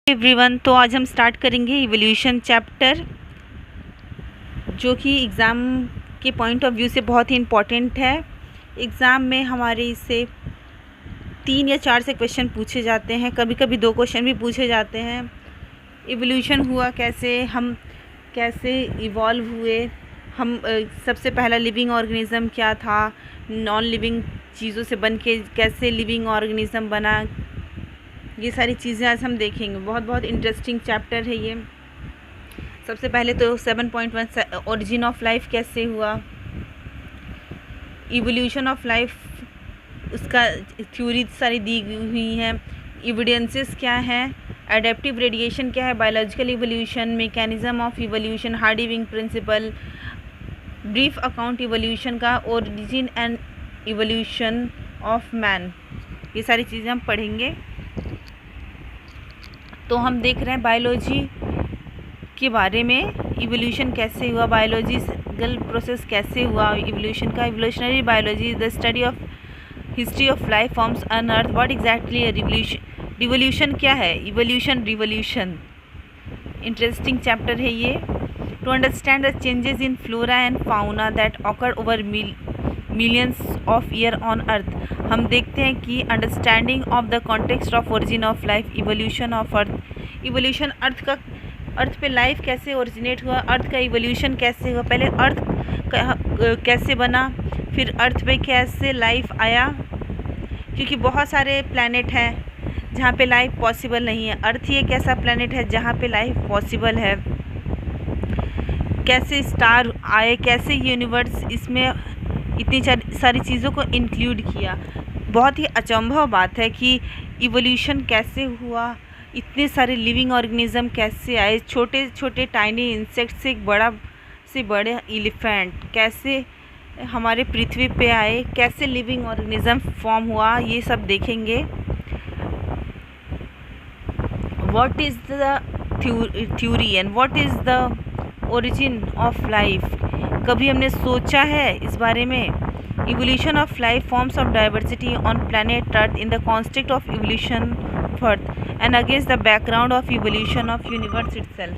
Everyone, तो आज हम स्टार्ट करेंगे इवोल्यूशन चैप्टर, जो कि एग्ज़ाम के पॉइंट ऑफ व्यू से बहुत ही इम्पॉर्टेंट है। एग्ज़ाम में हमारे इससे 3 या 4 से क्वेश्चन पूछे जाते हैं, कभी कभी 2 क्वेश्चन भी पूछे जाते हैं। इवोल्यूशन हुआ कैसे, हम कैसे इवॉल्व हुए, हम सबसे पहला लिविंग ऑर्गेनिज़म क्या था, नॉन लिविंग चीज़ों से बन के कैसे लिविंग ऑर्गेनिज़म बना, ये सारी चीज़ें आज हम देखेंगे। बहुत इंटरेस्टिंग चैप्टर है ये। सबसे पहले तो 7.1 ओरिजिन ऑफ लाइफ कैसे हुआ, इवोल्यूशन ऑफ लाइफ उसका थ्योरी सारी दी हुई हैं, एविडेंसेस क्या हैं, एडेप्टिव रेडिएशन क्या है, biological evolution, mechanism of evolution, Hardy Weinberg principle, brief account evolution का, origin and evolution of man, ये सारी चीज़ें हम पढ़ेंगे। तो हम देख रहे हैं बायोलॉजी के बारे में, इवोल्यूशन कैसे हुआ, बायोलॉजिकल प्रोसेस कैसे हुआ इवोल्यूशन का। Evolutionary biology the study of history of life forms on earth. What exactly revolution क्या है, इवोल्यूशन रिवोल्यूशन, इंटरेस्टिंग चैप्टर है ये। To understand the changes in flora and fauna that occur over millions of year on earth. हम देखते हैं कि understanding of the context of origin of life, evolution of earth, evolution earth पे life कैसे originate हुआ, अर्थ का evolution कैसे हुआ, पहले अर्थ कैसे बना, फिर अर्थ पे कैसे लाइफ आया, क्योंकि बहुत सारे प्लैनेट हैं जहाँ पे लाइफ पॉसिबल नहीं है। अर्थ ही एक ऐसा प्लैनेट है जहाँ पे लाइफ पॉसिबल है। कैसे स्टार आए, कैसे यूनिवर्स इसमें इतनी सारी चीज़ों को इंक्लूड किया। बहुत ही अचंभव बात है कि इवोल्यूशन कैसे हुआ, इतने सारे लिविंग ऑर्गेनिज़म कैसे आए, छोटे छोटे टाइनी इंसेक्ट से एक बड़ा से बड़े एलिफेंट कैसे हमारे पृथ्वी पे आए, कैसे लिविंग ऑर्गेनिज़म फॉर्म हुआ, ये सब देखेंगे। What is the theory and what is the origin of life, कभी हमने सोचा है इस बारे में। Evolution of life forms of diversity on planet earth in the context of evolution of earth and against the background of evolution of universe itself.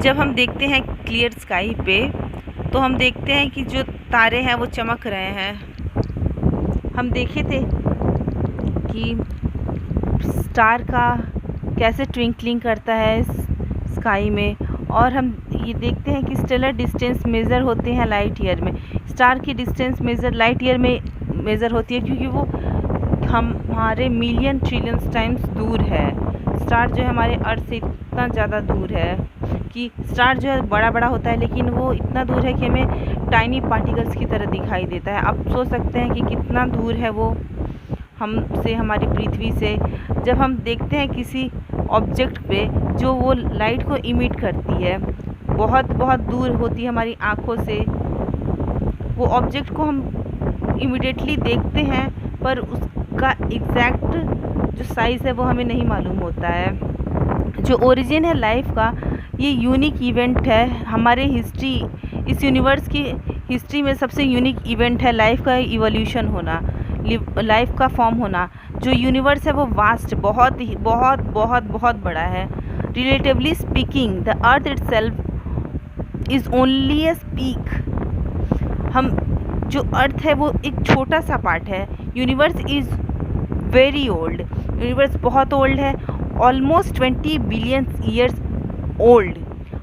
जब हम देखते हैं क्लियर स्काई पे, तो हम देखते हैं कि जो तारे हैं वो चमक रहे हैं। हम देखे थे कि स्टार का कैसे ट्विंकलिंग करता है स्काई में, और हम ये देखते हैं कि स्टेलर डिस्टेंस मेज़र होते हैं लाइट ईयर में। स्टार की डिस्टेंस मेज़र लाइट ईयर में मेज़र होती है, क्योंकि वो हमारे मिलियन ट्रिलियंस टाइम्स दूर है। स्टार जो है हमारे अर्थ से इतना ज़्यादा दूर है कि स्टार जो है बड़ा होता है, लेकिन वो इतना दूर है कि हमें टाइनी पार्टिकल्स की तरह दिखाई देता है। आप सोच सकते हैं कि कितना दूर है वो हमसे, हमारी पृथ्वी से। जब हम देखते हैं किसी ऑब्जेक्ट पे जो वो लाइट को इमिट करती है, बहुत दूर होती है हमारी आँखों से, वो ऑब्जेक्ट को हम इमिडिएटली देखते हैं, पर उसका एग्जैक्ट जो साइज़ है वो हमें नहीं मालूम होता है। जो ओरिजिन है लाइफ का, ये यूनिक इवेंट है हमारे हिस्ट्री, इस यूनिवर्स की हिस्ट्री में सबसे यूनिक इवेंट है लाइफ का इवोल्यूशन होना, लाइफ का फॉर्म होना। जो यूनिवर्स है वो वास्ट, बहुत बड़ा है। Relatively speaking the earth itself is only A speak. हम जो अर्थ है वो एक छोटा सा पार्ट है। Universe is very old, universe बहुत ओल्ड है, ऑलमोस्ट 20 बिलियन ईयर्स ओल्ड।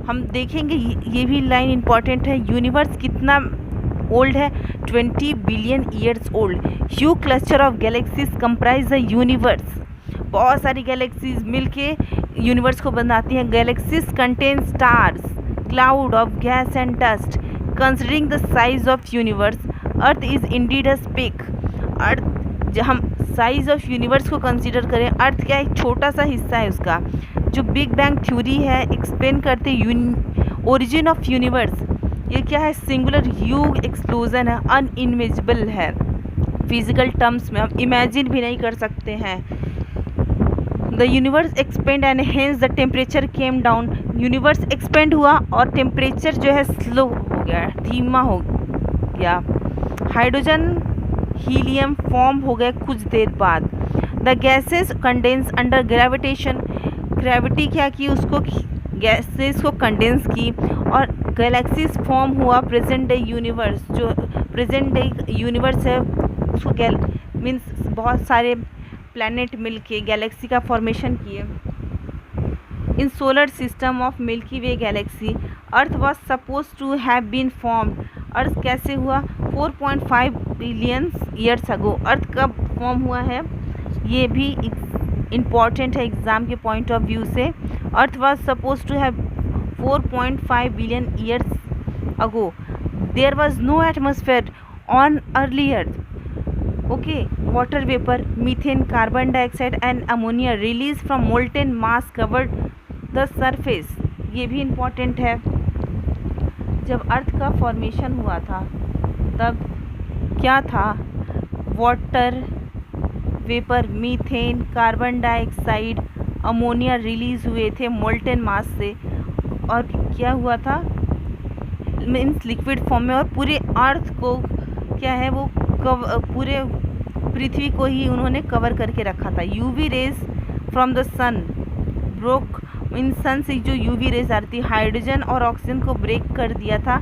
हम देखेंगे ये भी लाइन इम्पॉर्टेंट है, यूनिवर्स कितना ओल्ड है, 20 billion years old. Huge cluster of galaxies comprise the universe. बहुत सारी गैलेक्सीज मिलके यूनिवर्स को बनाती हैं। Galaxies contain stars, cloud of gas and dust. Considering the size of universe, earth is indeed a speck. Earth, जब हम size of universe को consider करें, अर्थ क्या एक छोटा सा हिस्सा है उसका। जो बिग बैंग थ्योरी है एक्सप्लेन करते ओरिजिन ऑफ यूनिवर्स, ये क्या है, सिंगुलर ह्यूज एक्सप्लोजन है, अनइमेजिबल है, फिजिकल टर्म्स में हम इमेजिन भी नहीं कर सकते हैं। The universe expand and hence the temperature came down. Universe expand हुआ और टेम्परेचर जो है स्लो हो गया, धीमा हो गया। हाइड्रोजन हीलियम फॉर्म हो गए कुछ देर बाद। The the gases condense under gravitation, gravity क्या की, उसको गैसेस को कंडेंस की और गैलेक्सीज फॉर्म हुआ। प्रेजेंट डे यूनिवर्स, जो प्रेजेंट डे यूनिवर्स है उसको मीन्स बहुत सारे प्लैनेट मिलके गैलेक्सी का फॉर्मेशन किए। In solar system of Milky Way galaxy earth was suppose to have been formed. Earth कैसे हुआ? 4.5 बिलियन ईयर्स अगो। अर्थ कब फॉर्म हुआ है, ये भी इम्पॉर्टेंट है एग्ज़ाम के पॉइंट ऑफ व्यू से। Earth was suppose to have 4.5 billion years ago. There was no atmosphere on early earth. Okay, water vapour, methane, carbon dioxide and ammonia release from molten mass covered the surface. ये भी important है। जब अर्थ का formation हुआ था तब क्या था? Water vapour, methane, carbon dioxide, ammonia release हुए थे मोल्टेन मास से। और क्या हुआ था? मीन्स लिक्विड फॉर्म में। और पूरे अर्थ को क्या है वो पूरे पृथ्वी को ही उन्होंने कवर करके रखा था। UV rays from the sun broke, इन सन से जो यूवी रेज आ रही थी हाइड्रोजन और ऑक्सीजन को ब्रेक कर दिया था।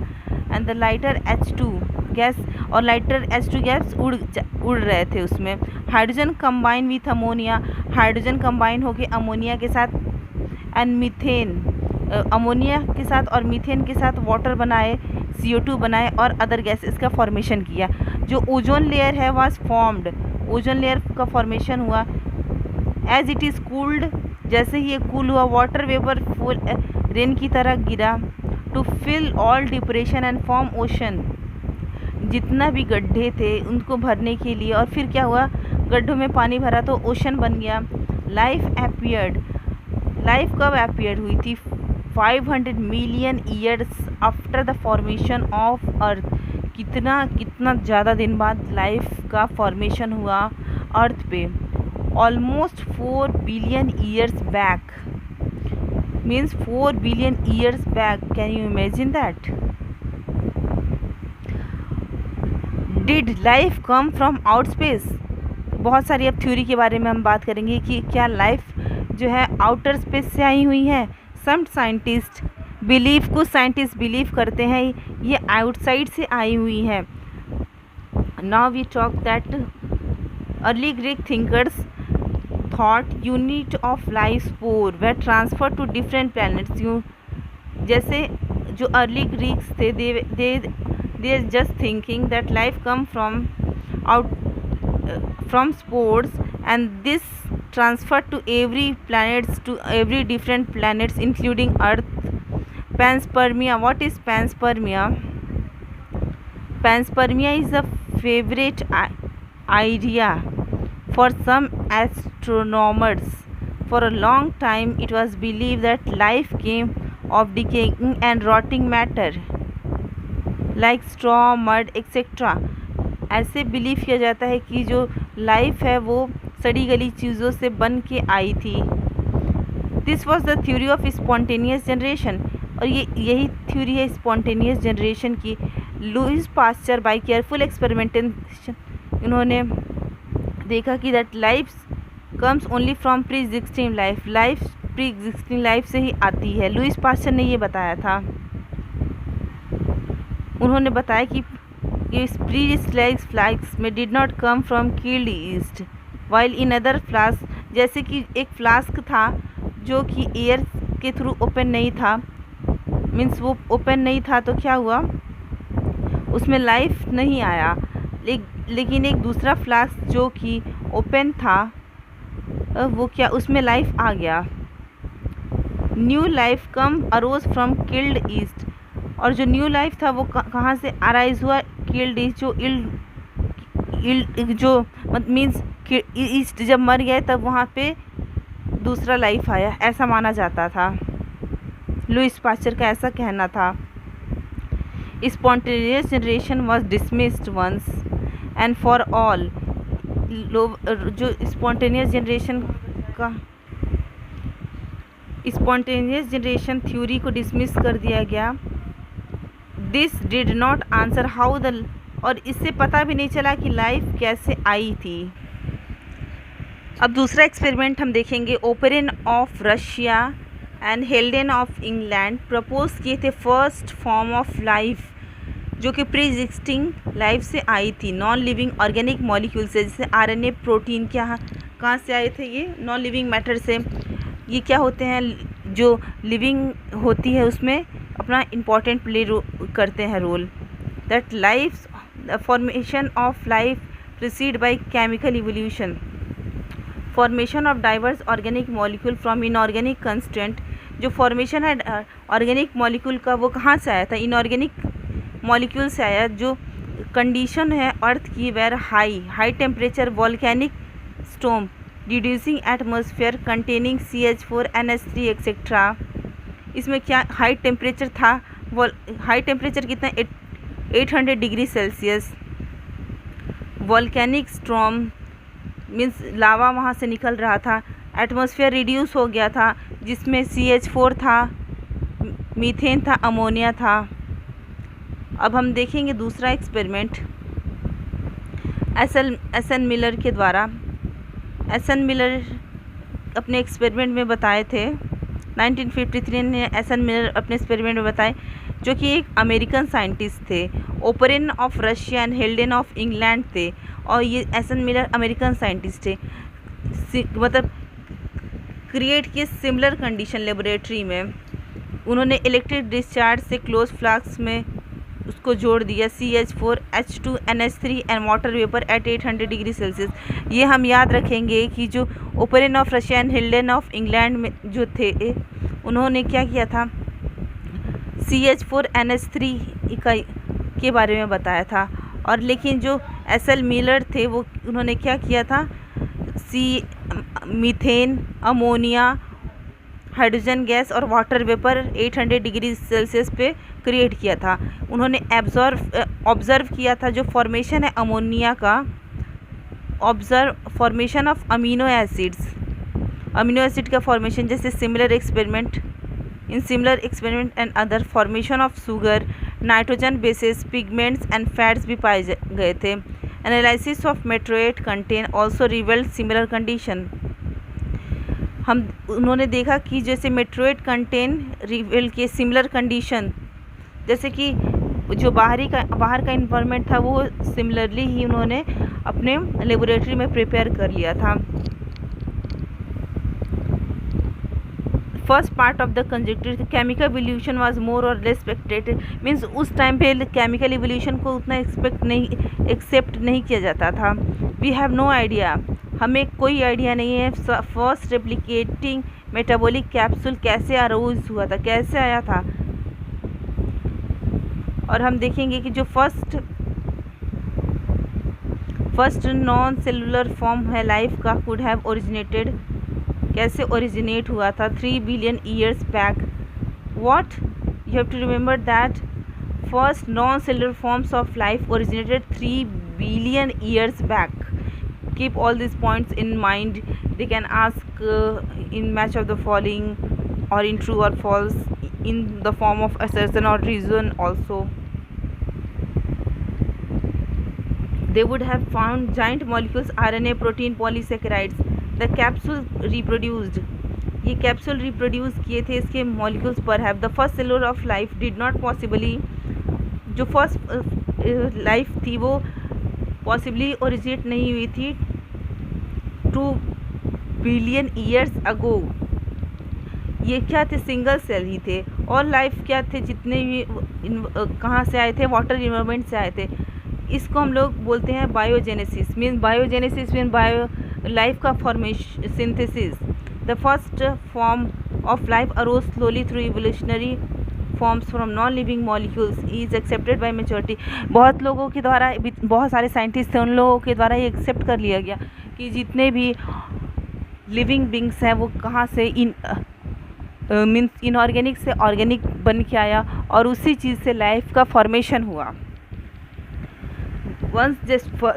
And the lighter H2 gas, और लाइटर H2 गैस उड़ रहे थे उसमें। Hydrogen combine with ammonia, hydrogen combine होके अमोनिया के साथ, एंड मीथेन, अमोनिया के साथ और मीथेन के साथ वाटर बनाए, CO2 बनाए और अदर गैसेस का फॉर्मेशन किया। जो ओजोन लेयर है वाज फॉर्म्ड, ओजोन लेयर का फॉर्मेशन हुआ। एज इट इज़ कूल्ड, जैसे ही ये कूल हुआ, वाटर वेपर फुल रेन की तरह गिरा to fill all depression and form ocean. जितना भी गड्ढे थे उनको भरने के लिए, और फिर क्या हुआ? गड्ढों में पानी भरा तो ओशन बन गया। लाइफ एपियर्ड, लाइफ कब एपियर हुई थी? 500 million years after the formation of earth. कितना ज़्यादा दिन बाद लाइफ का फॉर्मेशन हुआ अर्थ पे। Almost 4 billion years back, means 4 billion years back. Can you imagine that? Did life come from out space? बहुत सारी अब थ्योरी के बारे में हम बात करेंगे कि क्या लाइफ जो है आउटर स्पेस से आई हुई है। सम साइंटिस्ट बिलीव, कुछ साइंटिस्ट बिलीव करते हैं ये आउटसाइड से आई हुई है। Now we talk that early Greek thinkers thought unit of life spore were transfer to different planets. यूँ जैसे जो अर्ली ग्रीक्स थे they just thinking that life come from from spores and this transferred to every different planets including earth. Panspermia, what is panspermia? Panspermia is a favorite idea for some astronomers. For a long time it was believed that life came of decaying and rotting matter like straw, mud, etc. ऐसे believe किया जाता है कि जो life है वो सड़ी गली चीज़ों से बन के आई थी। This was the theory of spontaneous generation, और यही थ्योरी है स्पॉन्टेनियस जनरेशन की। Louis Pasteur by careful experimentation, इन्होंने देखा कि that life comes only from pre existing life, life pre existing life से ही आती है। लुइस पास्चर ने ये बताया था। उन्होंने बताया कि प्री फ्लास्क में did not come from killed east while in other flask, जैसे कि एक फ्लास्क था जो कि एयर के थ्रू ओपन नहीं था, मीन्स वो ओपन नहीं था तो क्या हुआ उसमें लाइफ नहीं आया। लेकिन एक दूसरा फ्लास्क जो कि ओपन था वो क्या उसमें लाइफ आ गया। New life come arrows from killed east, और जो न्यू लाइफ था वो कहाँ से अराइज हुआ? किल्ड ईस्ट, जो मीन्स ईस्ट जब मर गए तब वहाँ पे दूसरा लाइफ आया, ऐसा माना जाता था। लुइस पास्चर का ऐसा कहना था। Spontaneous generation was dismissed once and for all. जो स्पॉन्टेनियस जनरेशन थ्योरी को डिसमिस कर दिया गया। This did not answer how the, और इससे पता भी नहीं चला कि लाइफ कैसे आई थी। अब दूसरा एक्सपेरिमेंट हम देखेंगे। Operon of Russia and हेल्डेन of England propose किए थे फर्स्ट फॉर्म ऑफ लाइफ जो कि प्री एग्जिस्टिंग लाइफ से आई थी, नॉन लिविंग ऑर्गेनिक मॉलिक्यूल से, जैसे आरएनए, प्रोटीन। कहाँ से आए थे ये? नॉन लिविंग मैटर से। ये क्या होते हैं? जो लिविंग होती है उसमें अपना इम्पॉर्टेंट प्ले करते हैं role. That life the formation of life preceded by chemical evolution, formation of diverse organic molecule from inorganic constant. जो फॉर्मेशन है ऑर्गेनिक मॉलिक्यूल का वो कहाँ से आया था? इनऑर्गेनिक मॉलिक्यूल से आया। जो कंडीशन है अर्थ की, very high temperature volcanic storm reducing atmosphere containing CH4 NH3 etcetera. इसमें क्या हाई टेम्परेचर था? हाई टेम्परेचर कितना? 800 degree Celsius. Volcanic storm means lava वहाँ से निकल रहा था। एटमॉस्फेयर रिड्यूस हो गया था जिसमें CH4 था, मीथेन था, अमोनिया था। अब हम देखेंगे दूसरा एक्सपेरिमेंट एसन मिलर के द्वारा। एसन मिलर अपने एक्सपेरिमेंट में बताए थे 1953 ने एसन मिलर अपने एक्सपेरिमेंट में बताए, जो कि एक अमेरिकन साइंटिस्ट थे। Operon of Russia and हेल्डेन of England थे, और ये एसन मिलर अमेरिकन साइंटिस्ट थे। मतलब क्रिएट किए सिमिलर कंडीशन लेबोरेटरी में। उन्होंने इलेक्ट्रिक डिस्चार्ज से क्लोज फ्लास्क में उसको जोड़ दिया CH4 H2 NH3 and water vapour eight 800 degree Celsius. ये हम याद रखेंगे कि जो operon of Russia and हेल्डेन of England में जो थे, उन्होंने क्या किया था? CH4 NH3 के बारे में बताया था। और लेकिन जो एसल मिलर थे वो उन्होंने क्या किया था? मीथेन, अमोनिया, हाइड्रोजन गैस और वाटर वेपर 800 डिग्री सेल्सियस पे क्रिएट किया था। उन्होंने ऑब्ज़र्व किया था जो फॉर्मेशन है अमोनिया का, formation of amino acids, amino acid का फॉर्मेशन। जैसे similar experiment and other formation of sugar, nitrogen bases, pigments and fats भी पाए गए थे। Analysis of meteorite contain also revealed similar condition. उन्होंने देखा कि जैसे मेट्रोएट कंटेन रिवेल के सिमिलर कंडीशन, जैसे कि जो बाहर का इन्वायरमेंट था वो सिमिलरली ही उन्होंने अपने लेबोरेटरी में प्रिपेयर कर लिया था। First part of the conjecture chemical evolution was more or less expected. Means उस टाइम पे केमिकल इवोल्यूशन को उतना एक्सेप्ट नहीं किया जाता था। वी हैव नो आइडिया, हमें कोई आइडिया नहीं है फर्स्ट रेप्लिकेटिंग मेटाबॉलिक कैप्सूल कैसे अरोज हुआ था, कैसे आया था। और हम देखेंगे कि जो फर्स्ट नॉन सेलुलर फॉर्म है लाइफ का कुड हैव ओरिजिनेटेड, कैसे ओरिजिनेट हुआ था 3 billion years back. What you have to remember that first non cellular forms of life originated 3 billion years back. Keep all these points in mind. They can ask in match of the following or in true or false in the form of assertion or reason also. They would have found giant molecules, RNA, protein, polysaccharides. The capsule reproduced. ये capsule reproduce किए थे इसके molecules पर have the first cellular of life did not possibly, जो first life थी वो possibly originate नहीं हुई थी 2 बिलियन ईयर्स अगो। ये क्या थे? सिंगल सेल ही थे। और लाइफ क्या थे? जितने भी कहाँ से आए थे? वाटर इन्वायरमेंट से आए थे। इसको हम लोग बोलते हैं बायोजेनेसिस। मीन बायो लाइफ का formation, synthesis. The first form of life arose slowly through evolutionary forms from non living molecules is accepted by majority. बहुत लोगों के द्वारा, बहुत सारे साइंटिस्ट थे, उन लोगों के द्वारा ये एक्सेप्ट कर लिया गया कि जितने भी लिविंग बींग्स हैं वो कहाँ से मीन्स इनऑर्गेनिक से ऑर्गेनिक बन के आया और उसी चीज़ से लाइफ का फॉर्मेशन हुआ।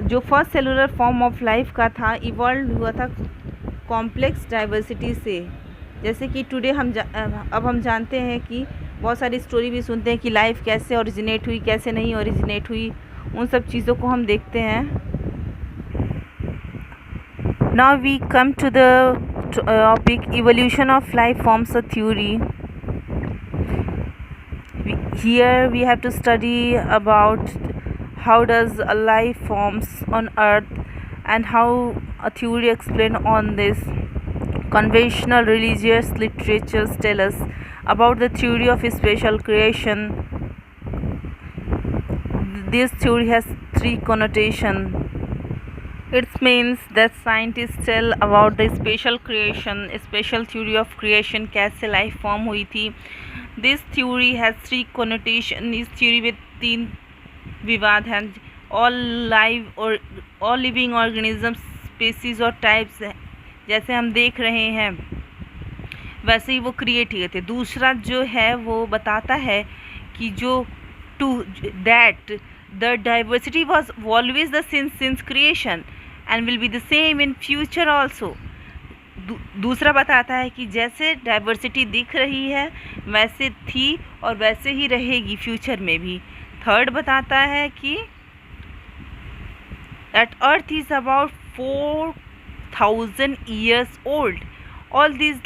जो first cellular form of life का था इवॉल्व हुआ था कॉम्प्लेक्स डाइवर्सिटी से। जैसे कि टुडे अब हम जानते हैं कि बहुत सारी स्टोरी भी सुनते हैं कि लाइफ कैसे ओरिजिनेट हुई, कैसे नहीं ओरिजिनेट हुई, उन सब चीज़ों को हम देखते हैं। Now we come to the topic evolution of life forms a theory. Here we have to study about how does a life forms on earth and how a theory explain on this. Conventional religious literatures tell us about the theory of spatial creation. This theory has three connotations. It means that scientists tell about the spatial creation, spatial theory of creation, कैसे life form हुई थी. This theory has three connotations. इस theory में तीन विवाद हैं. all living organisms, species और types हैं. जैसे हम देख रहे हैं वैसे ही वो क्रिएट हुए थे. दूसरा जो है वो बताता है कि जो that the diversity was always the same since creation and will be the same in future also. दूसरा बताता है कि जैसे डाइवर्सिटी दिख रही है वैसे थी और वैसे ही रहेगी फ्यूचर में भी. थर्ड बताता है कि that earth is about 4,000 years old. All these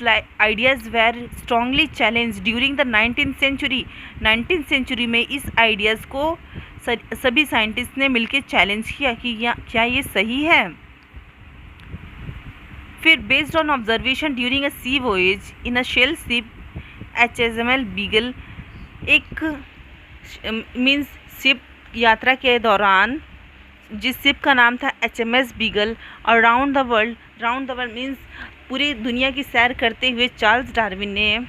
ideas were strongly challenged during the 19th century. 19th century में इस आइडियाज़ को सभी साइंटिस्ट ने मिलकर चैलेंज किया कि क्या ये सही है. फिर based on observation during a sea voyage in a shell ship HMS Beagle, एक मीन्स शिप यात्रा के दौरान जिस शिप का नाम था HMS बीगल, और राउंड द वर्ल्ड मीन्स पूरी दुनिया की सैर करते हुए चार्ल्स डार्विन ने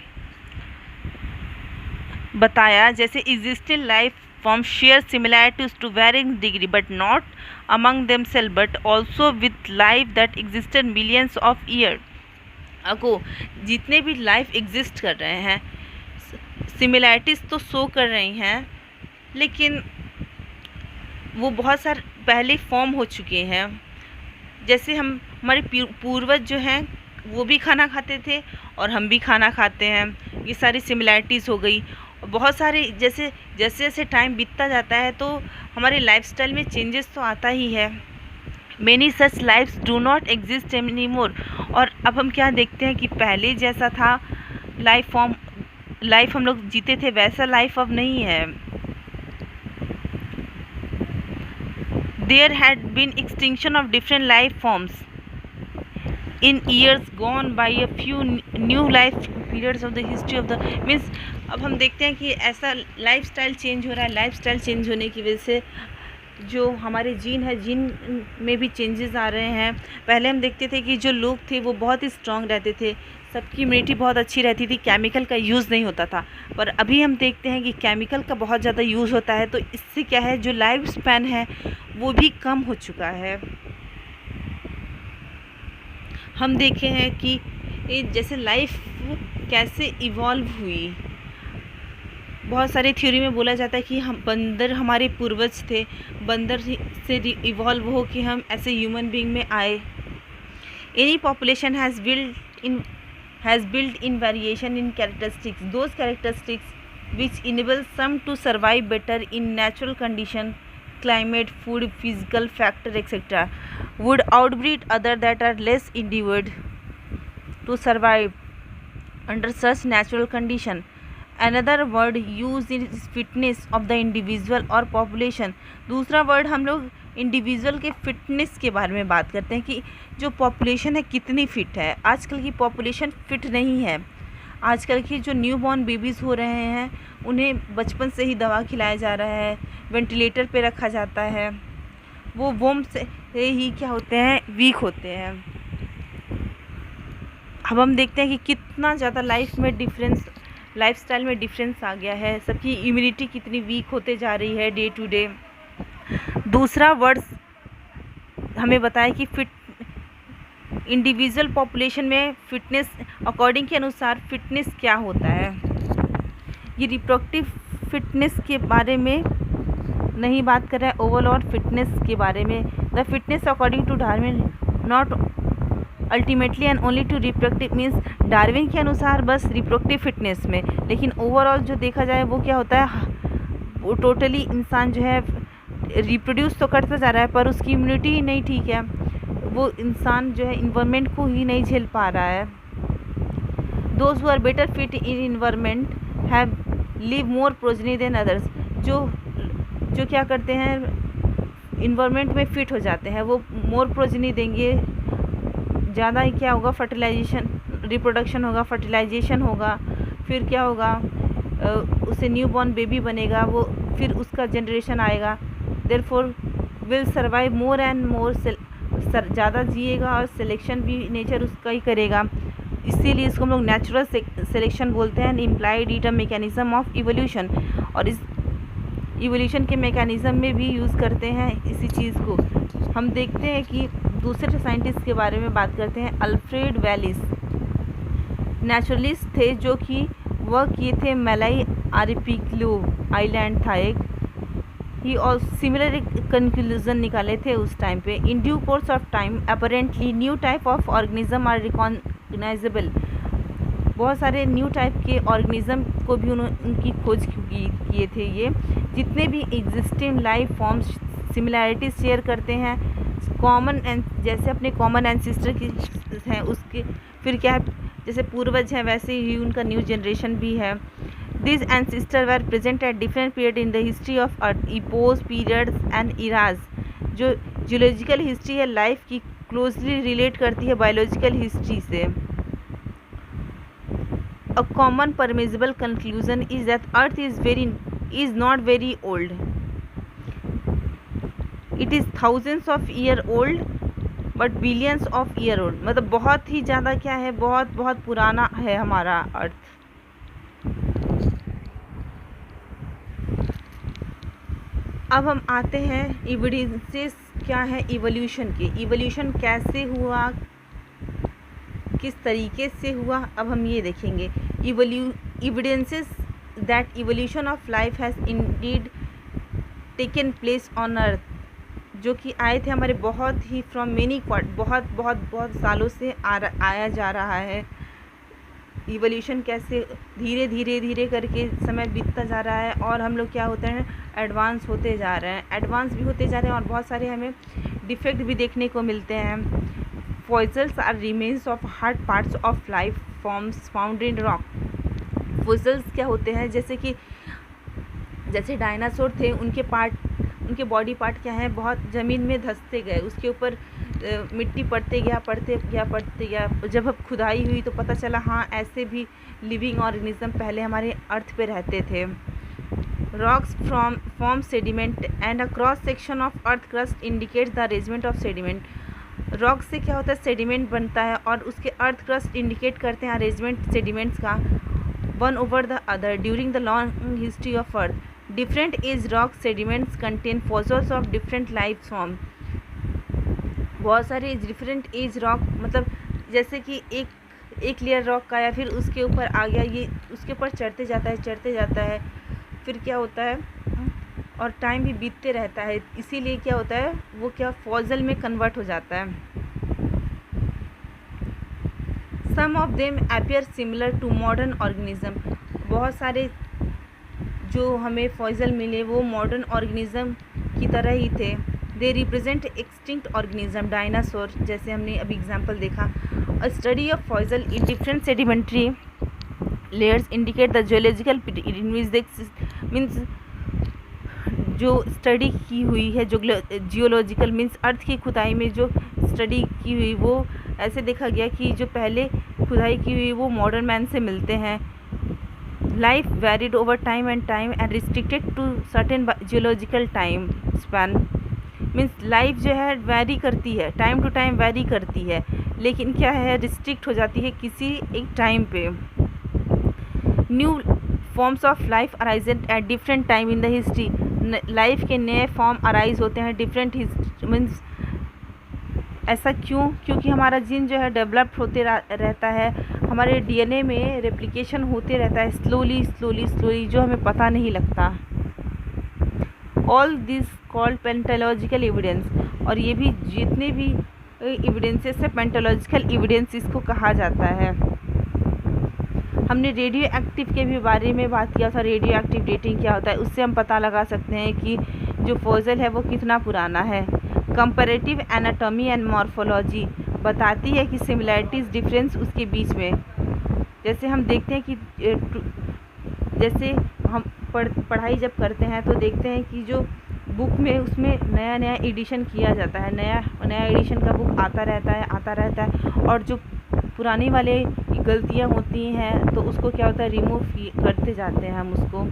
बताया जैसे existing life form share similarities to varying degree but not among themselves but also with life that existed millions of years ago. जितने भी लाइफ एग्जिस्ट कर रहे हैं सिमिलैरिटीज़ तो शो कर रही हैं, लेकिन वो बहुत सारे पहले फॉर्म हो चुके हैं. जैसे हमारे पूर्वज जो हैं वो भी खाना खाते थे और हम भी खाना खाते हैं. ये सारी सिमिलैरिटीज़ हो गई. बहुत सारे जैसे जैसे टाइम बीतता जाता है तो हमारे लाइफस्टाइल में चेंजेस तो आता ही है. Many such lifes do not exist any more. और अब हम क्या देखते हैं कि पहले जैसा था लाइफ हम लोग जीते थे वैसा लाइफ अब नहीं है. There had been extinction of different life forms in years gone by. a few new life periods of the history of the means अब हम देखते हैं कि ऐसा लाइफस्टाइल चेंज हो रहा है. लाइफस्टाइल चेंज होने की वजह से जो हमारे जीन है जीन में भी चेंजेस आ रहे हैं. पहले हम देखते थे कि जो लोग थे वो बहुत ही स्ट्रांग रहते थे, सबकी इम्यूनिटी बहुत अच्छी रहती थी, केमिकल का यूज़ नहीं होता था. पर अभी हम देखते हैं कि केमिकल का बहुत ज़्यादा यूज़ होता है, तो इससे क्या है जो लाइफ स्पैन है वो भी कम हो चुका है. हम देखे हैं कि जैसे लाइफ कैसे इवॉल्व हुई. बहुत सारे थ्योरी में बोला जाता है कि हम बंदर हमारे पूर्वज थे, बंदर से इवॉल्व हो कि हम ऐसे ह्यूमन बीइंग में आए. Any population has built in variation in characteristics, those characteristics which enable some to survive better in natural condition, climate, food, physical factor, etc. would outbreed other that are less endeavored to survive under such natural condition. Another word used is fitness of the individual or population. दूसरा word हम लोग individual के fitness के बारे में बात करते हैं कि जो पॉपुलेशन है कितनी फिट है. आजकल की पॉपुलेशन फिट नहीं है. आजकल की जो न्यू बॉर्न बेबीज़ हो रहे हैं उन्हें बचपन से ही दवा खिलाया जा रहा है, वेंटिलेटर पे रखा जाता है. वो वोम से ही क्या होते हैं वीक होते हैं. अब हम देखते हैं कि कितना ज़्यादा लाइफस्टाइल में डिफरेंस आ गया है. सबकी इम्यूनिटी कितनी वीक होते जा रही है डे टू डे. दूसरा वर्ड हमें बताया कि इंडिविजुअल पॉपुलेशन में फिटनेस अकॉर्डिंग के अनुसार फिटनेस क्या होता है. ये रिप्रोडक्टिव फिटनेस के बारे में नहीं बात कर रहा है, ओवरऑल फिटनेस के बारे में. The fitness according to Darwin not ultimately and only to reproductive means Darwin के अनुसार बस रिप्रोडक्टिव फिटनेस में, लेकिन ओवरऑल जो देखा जाए वो क्या होता है वो टोटली इंसान जो है रिप्रोड्यूस तो करता जा रहा है पर उसकी इम्यूनिटी नहीं ठीक है. वो इंसान जो है इन्वायरमेंट को ही नहीं झेल पा रहा है। Those who are better fit in environment have live more progeny than others. जो क्या करते हैं, इन्वायरमेंट में फिट हो जाते हैं, वो मोर प्रोजनी देंगे, ज़्यादा ही क्या होगा, फर्टिलाइजेशन, रिप्रोडक्शन होगा, फर्टिलाइजेशन होगा, फिर क्या होगा, उसे न्यू बॉर्न बेबी बनेगा, वो फिर उसका जनरेशन आएगा, therefore will survive more and more, ज़्यादा जिएगा और सिलेक्शन भी नेचर उसका ही करेगा। इसीलिए इसको हम लोग नेचुरल सिलेक्शन बोलते हैं। Implied it a mechanism of evolution, और इस इवोल्यूशन के मैकेनिज्म में भी यूज़ करते हैं इसी चीज़ को। हम देखते हैं कि दूसरे साइंटिस्ट के बारे में बात करते हैं। अल्फ्रेड वेलिस नेचुरलिस्ट थे, जो कि वह किए थे मलाई आर्पिक्लो आइलैंड था एक। ही और सिमिलर कंक्लूजन निकाले थे उस टाइम पे। In due course of time apparently new type of organism are recognizable. बहुत सारे न्यू टाइप के ऑर्गेनिज्म को भी उनकी खोज किए थे। ये जितने भी existing life forms similarities share करते हैं कॉमन, जैसे अपने कॉमन एंसेस्टर की हैं उसके, फिर क्या है, जैसे पूर्वज हैं वैसे ही उनका न्यू जनरेशन भी है। This ancestor were present at different period in the history of earth, epochs periods and eras. जो जियोलॉजिकल हिस्ट्री है लाइफ की क्लोजली रिलेट करती है बायोलॉजिकल हिस्ट्री से। A common permissible conclusion is that Earth is not very old. It is thousands of year old, but billions of year old. मतलब बहुत ही ज़्यादा क्या है, बहुत बहुत पुराना है हमारा अर्थ। अब हम आते हैं एविडेंसेस क्या है इवोल्यूशन के। इवोल्यूशन कैसे हुआ, किस तरीके से हुआ, अब हम ये देखेंगे। Evidences that evolution of life has Indeed taken place on earth, जो कि आए थे हमारे बहुत ही फ्रॉम मेनी बहुत सालों से आया जा रहा है। इवोल्यूशन कैसे धीरे धीरे करके समय बीतता जा रहा है, और हम लोग क्या होते हैं, एडवांस होते जा रहे हैं, एडवांस भी होते जा रहे हैं, और बहुत सारे हमें डिफेक्ट भी देखने को मिलते हैं। Fossils are remains of hard parts of life forms found in rock. Fossils क्या होते हैं, जैसे डायनासोर थे, उनके बॉडी पार्ट क्या है, बहुत ज़मीन में धंसते गए, उसके ऊपर मिट्टी पड़ते गया। जब अब खुदाई हुई तो पता चला हाँ ऐसे भी लिविंग ऑर्गेनिज्म पहले हमारे अर्थ पे रहते थे। Rocks form sediment and a cross section of earth crust indicates the arrangement of sediment. Rock से क्या होता है, सेडिमेंट बनता है, और उसके अर्थ क्रस्ट इंडिकेट करते हैं अरेंजमेंट सेडिमेंट्स का one over the other during the long history of earth. Different age rock sediments contain fossils of different life form. बहुत सारे डिफरेंट एज रॉक, मतलब जैसे कि एक लेयर रॉक का आया, फिर उसके ऊपर आ गया, ये उसके ऊपर चढ़ते जाता है, फिर क्या होता है, और टाइम भी बीतते रहता है, इसीलिए क्या होता है, वो क्या फॉसिल में कन्वर्ट हो जाता है। Some of them appear similar to modern organism. बहुत सारे जो हमें फॉसिल मिले वो मॉडर्न ऑर्गेनिज्म की तरह ही थे। They represent extinct organism, dinosaur, जैसे हमने अभी एग्जाम्पल देखा। अ study of fossil in different sedimentary layers indicate the geological means जो स्टडी की हुई है, जो जियोलॉजिकल मीन्स अर्थ की खुदाई में जो स्टडी की हुई, वो ऐसे देखा गया कि जो पहले खुदाई की हुई वो मॉडर्न मैन से मिलते हैं। Life varied over time and restricted to certain geological time span. Means life जो है वेरी करती है, टाइम टू टाइम वेरी करती है, लेकिन क्या है, रिस्ट्रिक्ट हो जाती है किसी एक टाइम पे। New forms of life arise at different time in the history. Life के नए फॉर्म अराइज होते हैं डिफरेंट मीन्स, ऐसा क्यों, क्योंकि हमारा जीन जो है डेवलप्ड होते रहता है, हमारे डीएनए में रेप्लिकेशन होते रहता है स्लोली, जो हमें पता नहीं लगता। ऑल दिस कॉल्ड पेंटोलॉजिकल एविडेंस, और ये भी जितने भी एविडेंसेस है पेंटोलॉजिकल एविडेंस इसको कहा जाता है। हमने रेडियो एक्टिव के भी बारे में बात किया था, रेडियो एक्टिव डेटिंग क्या होता है, उससे हम पता लगा सकते हैं कि जो फॉसिल है वो कितना पुराना है। कंपैरेटिव एनाटॉमी एंड मॉर्फोलॉजी बताती है कि सिमिलैरिटीज़ डिफरेंस उसके बीच में। जैसे हम देखते हैं कि जैसे हम पढ़ाई जब करते हैं तो देखते हैं कि जो बुक में उसमें नया नया एडिशन किया जाता है, नया एडिशन का बुक आता रहता है और जो पुराने वाले गलतियां होती हैं तो उसको क्या होता है, रिमूव करते जाते हैं हम उसको।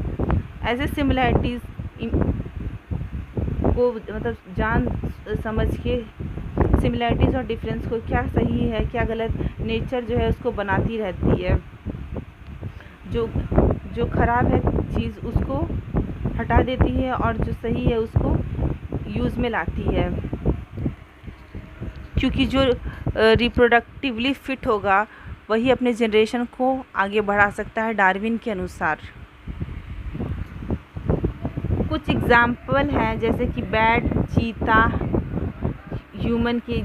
ऐसे सिमिलैरिटीज़ को मतलब जान समझ के सिमिलैरिटीज़ और डिफरेंस को क्या सही है क्या गलत नेचर जो है उसको बनाती रहती है। जो ख़राब है चीज़ उसको हटा देती है और जो सही है उसको यूज़ में लाती है, क्योंकि जो रिप्रोडक्टिवली फिट होगा वही अपने जनरेशन को आगे बढ़ा सकता है डार्विन के अनुसार। कुछ एग्ज़ाम्पल हैं जैसे कि बैट, चीता, ह्यूमन की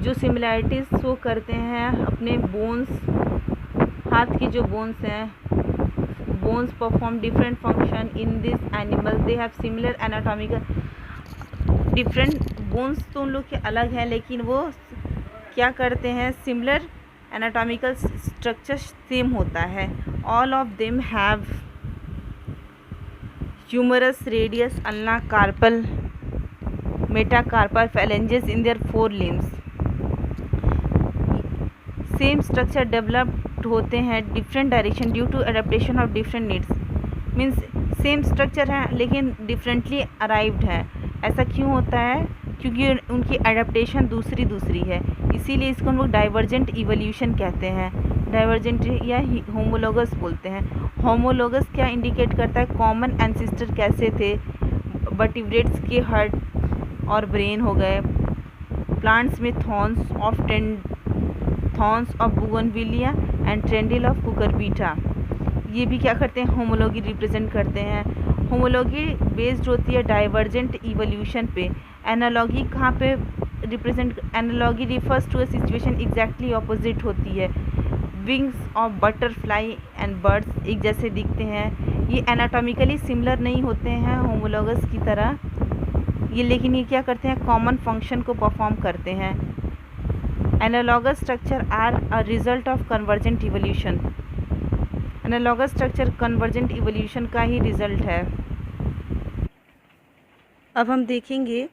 जो सिमिलैरिटीज़ शो करते हैं अपने बोन्स, हाथ की जो बोन्स हैं, bones perform different function in this animal, they have similar anatomical, different bones तो उन लोग के अलग हैं लेकिन वो क्या करते हैं, सिमिलर एनाटॉमिकल स्ट्रक्चर सेम होता है। All of them have humerus radius ulna carpal metacarpal phalanges in their four limbs। Same structure developed होते हैं different direction due to adaptation of different needs. Means same structure है लेकिन differently arrived है। ऐसा क्यों होता है, क्योंकि उनकी एडेप्टेशन दूसरी है, इसीलिए इसको हम लोग डाइवर्जेंट इवोल्यूशन कहते हैं। डाइवर्जेंट या होमोलोगस बोलते हैं। होमोलोगस क्या इंडिकेट करता है, कॉमन एंसेस्टर कैसे थे, वर्टिब्रेट्स के हार्ट और ब्रेन हो गए, प्लांट्स में थॉर्न्स ऑफ बुगनविलिया एंड ट्रेंडिल ऑफ कुकरबीटा, ये भी क्या करते हैं, होमोलॉगी रिप्रेजेंट करते हैं। होमोलॉगी बेस्ड होती है डाइवर्जेंट इवोल्यूशन पे। एनालॉगी कहाँ पे represent, analogy refers to a situation exactly opposite होती है। Wings of butterfly and birds एक जैसे दिखते हैं, ये एनाटॉमिकली सिमिलर नहीं होते हैं होमोलॉगस की तरह ये, लेकिन ये क्या करते हैं, कॉमन फंक्शन को परफॉर्म करते हैं। Analogous structure are a result of convergent evolution. Analogous structure convergent evolution का ही रिजल्ट है। अब हम देखेंगे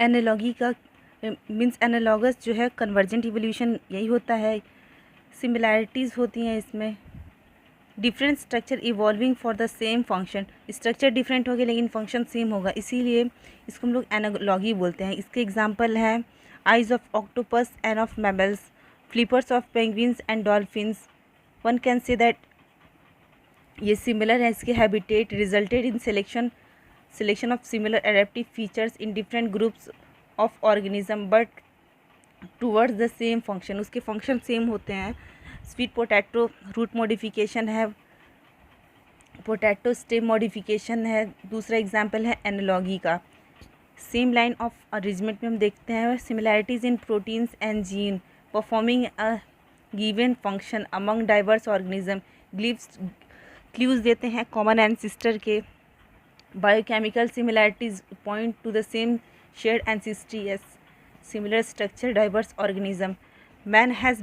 एनालॉगी का मीन्स एनालॉगस जो है कन्वर्जेंट इवोल्यूशन यही होता है। सिमिलैरिटीज़ होती हैं इसमें, different structure evolving for the same function, structure different होगा लेकिन फंक्शन सेम होगा, इसीलिए इसको हम लोग एनालॉगी बोलते हैं। इसके एग्जांपल हैं eyes of octopus end of mammals, flippers of penguins and dolphins. One can say that ये सिमिलर है, इसके habitat resulted in selection of similar adaptive features in different groups of organism but towards the same function, उसके function same होते हैं। Sweet potato root modification है, potato stem modification है। दूसरा example है एनालॉगी का। सेम लाइन ऑफ अरेंजमेंट में हम देखते हैं similarities in proteins and gene performing a given function among diverse organism, clues देते हैं कॉमन एंसेस्टर के। Biochemical similarities point to the same shared ancestry as similar structure diverse organism. Man has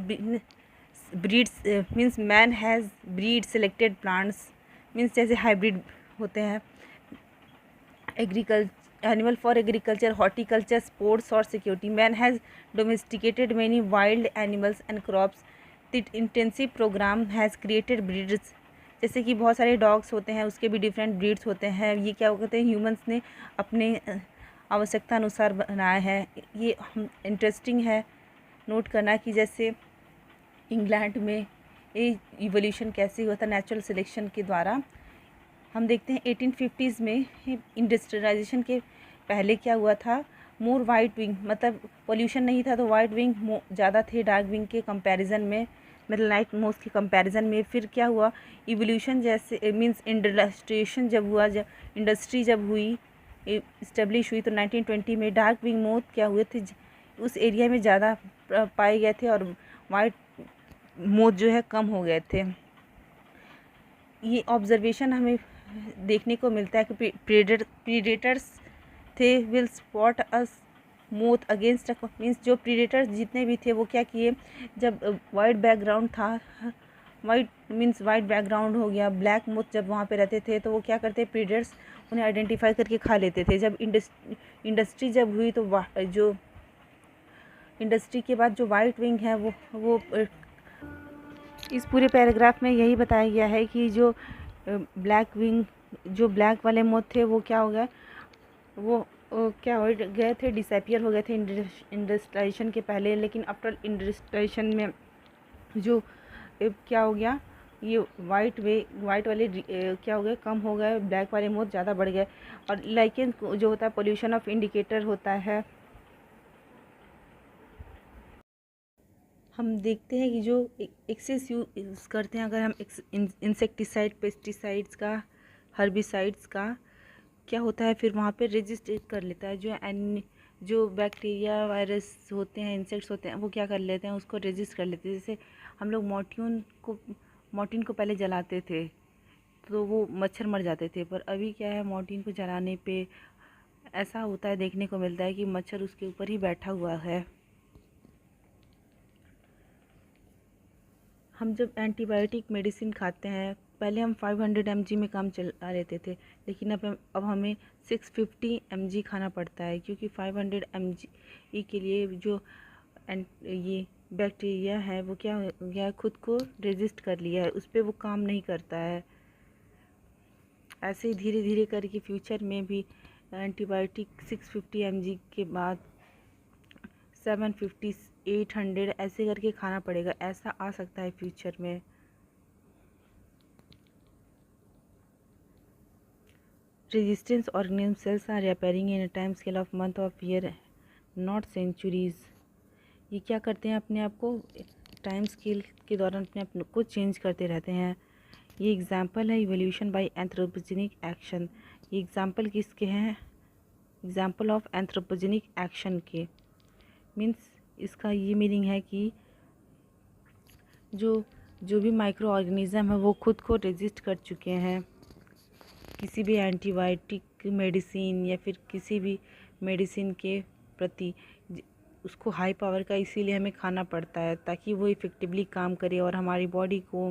breed selected plants, means जैसे hybrid होते हैं। Animal for agriculture, horticulture, sports और security. Man has domesticated many wild animals and crops. The intensive program has created breeds, जैसे कि बहुत सारे dogs होते हैं उसके भी डिफरेंट ब्रीड्स होते हैं। ये क्या होते हैं, ह्यूमंस ने अपने आवश्यकता अनुसार बनाया है। ये इंटरेस्टिंग है नोट करना कि जैसे इंग्लैंड में ये इवोल्यूशन कैसे हुआ था नेचुरल सिलेक्शन के द्वारा। हम देखते हैं 1850s में इंडस्ट्रियलाइजेशन के पहले क्या हुआ था, मोर वाइट विंग, मतलब पोल्यूशन नहीं था तो वाइट विंग ज़्यादा थे डार्क विंग के कंपैरिजन में, मतलब लाइट मोस्ट के कंपैरिजन में। फिर क्या हुआ, इवोल्यूशन जैसे मींस इंडस्ट्रिएशन जब हुआ, जब इंडस्ट्री जब हुई इस्टेब्लिश हुई तो 1920 में डार्क विंग मोथ क्या हुए थे, उस एरिया में ज़्यादा पाए गए थे और वाइट मोथ जो है कम हो गए थे। ये ऑब्जर्वेशन हमें देखने को मिलता है कि प्रीडेटर्स थे will spot us moth against means जो प्रीडेटर्स जितने भी थे वो क्या किए, जब वाइट बैकग्राउंड था, वाइट मीन्स वाइट बैकग्राउंड हो गया, ब्लैक मोथ जब वहाँ पे रहते थे तो वो क्या करते, प्रीडेटर्स उन्हें आइडेंटिफाई करके खा लेते थे। जब इंडस्ट्री जब हुई तो जो इंडस्ट्री के बाद जो वाइट विंग है वो इस पूरे पैराग्राफ में यही बताया गया है कि जो ब्लैक विंग, जो ब्लैक वाले मोथ थे वो क्या हो गया, वो क्या हो गए थे, डिसअपियर हो गए थे इंडस्ट्रियलाइजेशन के पहले। लेकिन आफ्टर इंडस्ट्रियलाइजेशन में जो क्या हो गया, ये वाइट वाले क्या हो गए, कम हो गए, ब्लैक वाले मोथ ज़्यादा बढ़ गए। और लाइकेन जो होता है पोल्यूशन ऑफ इंडिकेटर होता है। हम देखते हैं कि जो एक्सेस यूज़ करते हैं, अगर हम इंसेक्टिसाइड, पेस्टिसाइड्स का, हर्बिसाइड्स का, क्या होता है फिर वहाँ पे रजिस्ट्रेट कर लेता है, जो बैक्टीरिया वायरस होते हैं, इंसेक्ट्स होते हैं, वो क्या कर लेते हैं, उसको रजिस्ट कर लेते हैं। जैसे हम लोग मॉर्टिन को पहले जलाते थे तो वो मच्छर मर जाते थे, पर अभी क्या है, मॉर्टिन को जलाने पे ऐसा होता है, देखने को मिलता है कि मच्छर उसके ऊपर ही बैठा हुआ है। हम जब एंटीबायोटिक मेडिसिन खाते हैं, पहले हम 500 mg में काम चला लेते थे, लेकिन अब हमें 650 mg खाना पड़ता है, क्योंकि 500 mg के लिए जो ये बैक्टीरिया है वो क्या हो गया, खुद को रेजिस्ट कर लिया है, उस पर वो काम नहीं करता है। ऐसे ही धीरे धीरे करके फ्यूचर में भी एंटीबायोटिक 650 mg के बाद 750, 800 ऐसे करके खाना पड़ेगा, ऐसा आ सकता है फ्यूचर में। Resistance organism cells are repairing in a time scale of month of year, not centuries. ये क्या करते हैं, अपने आप को टाइम स्केल के दौरान अपने आप को चेंज करते रहते हैं। ये एग्जाम्पल है इवोल्यूशन बाय एंथ्रोपोजेनिक एक्शन। ये एग्जाम्पल किसके हैं, एग्जाम्पल ऑफ एंथ्रोपोजेनिक एक्शन के। मीन्स इसका ये मीनिंग है कि जो भी माइक्रो ऑर्गेनिज़म है वो खुद को रेजिस्ट कर चुके हैं किसी भी एंटीबायोटिक मेडिसिन या फिर किसी भी मेडिसिन के प्रति। उसको हाई पावर का इसीलिए हमें खाना पड़ता है, ताकि वो इफ़ेक्टिवली काम करे और हमारी बॉडी को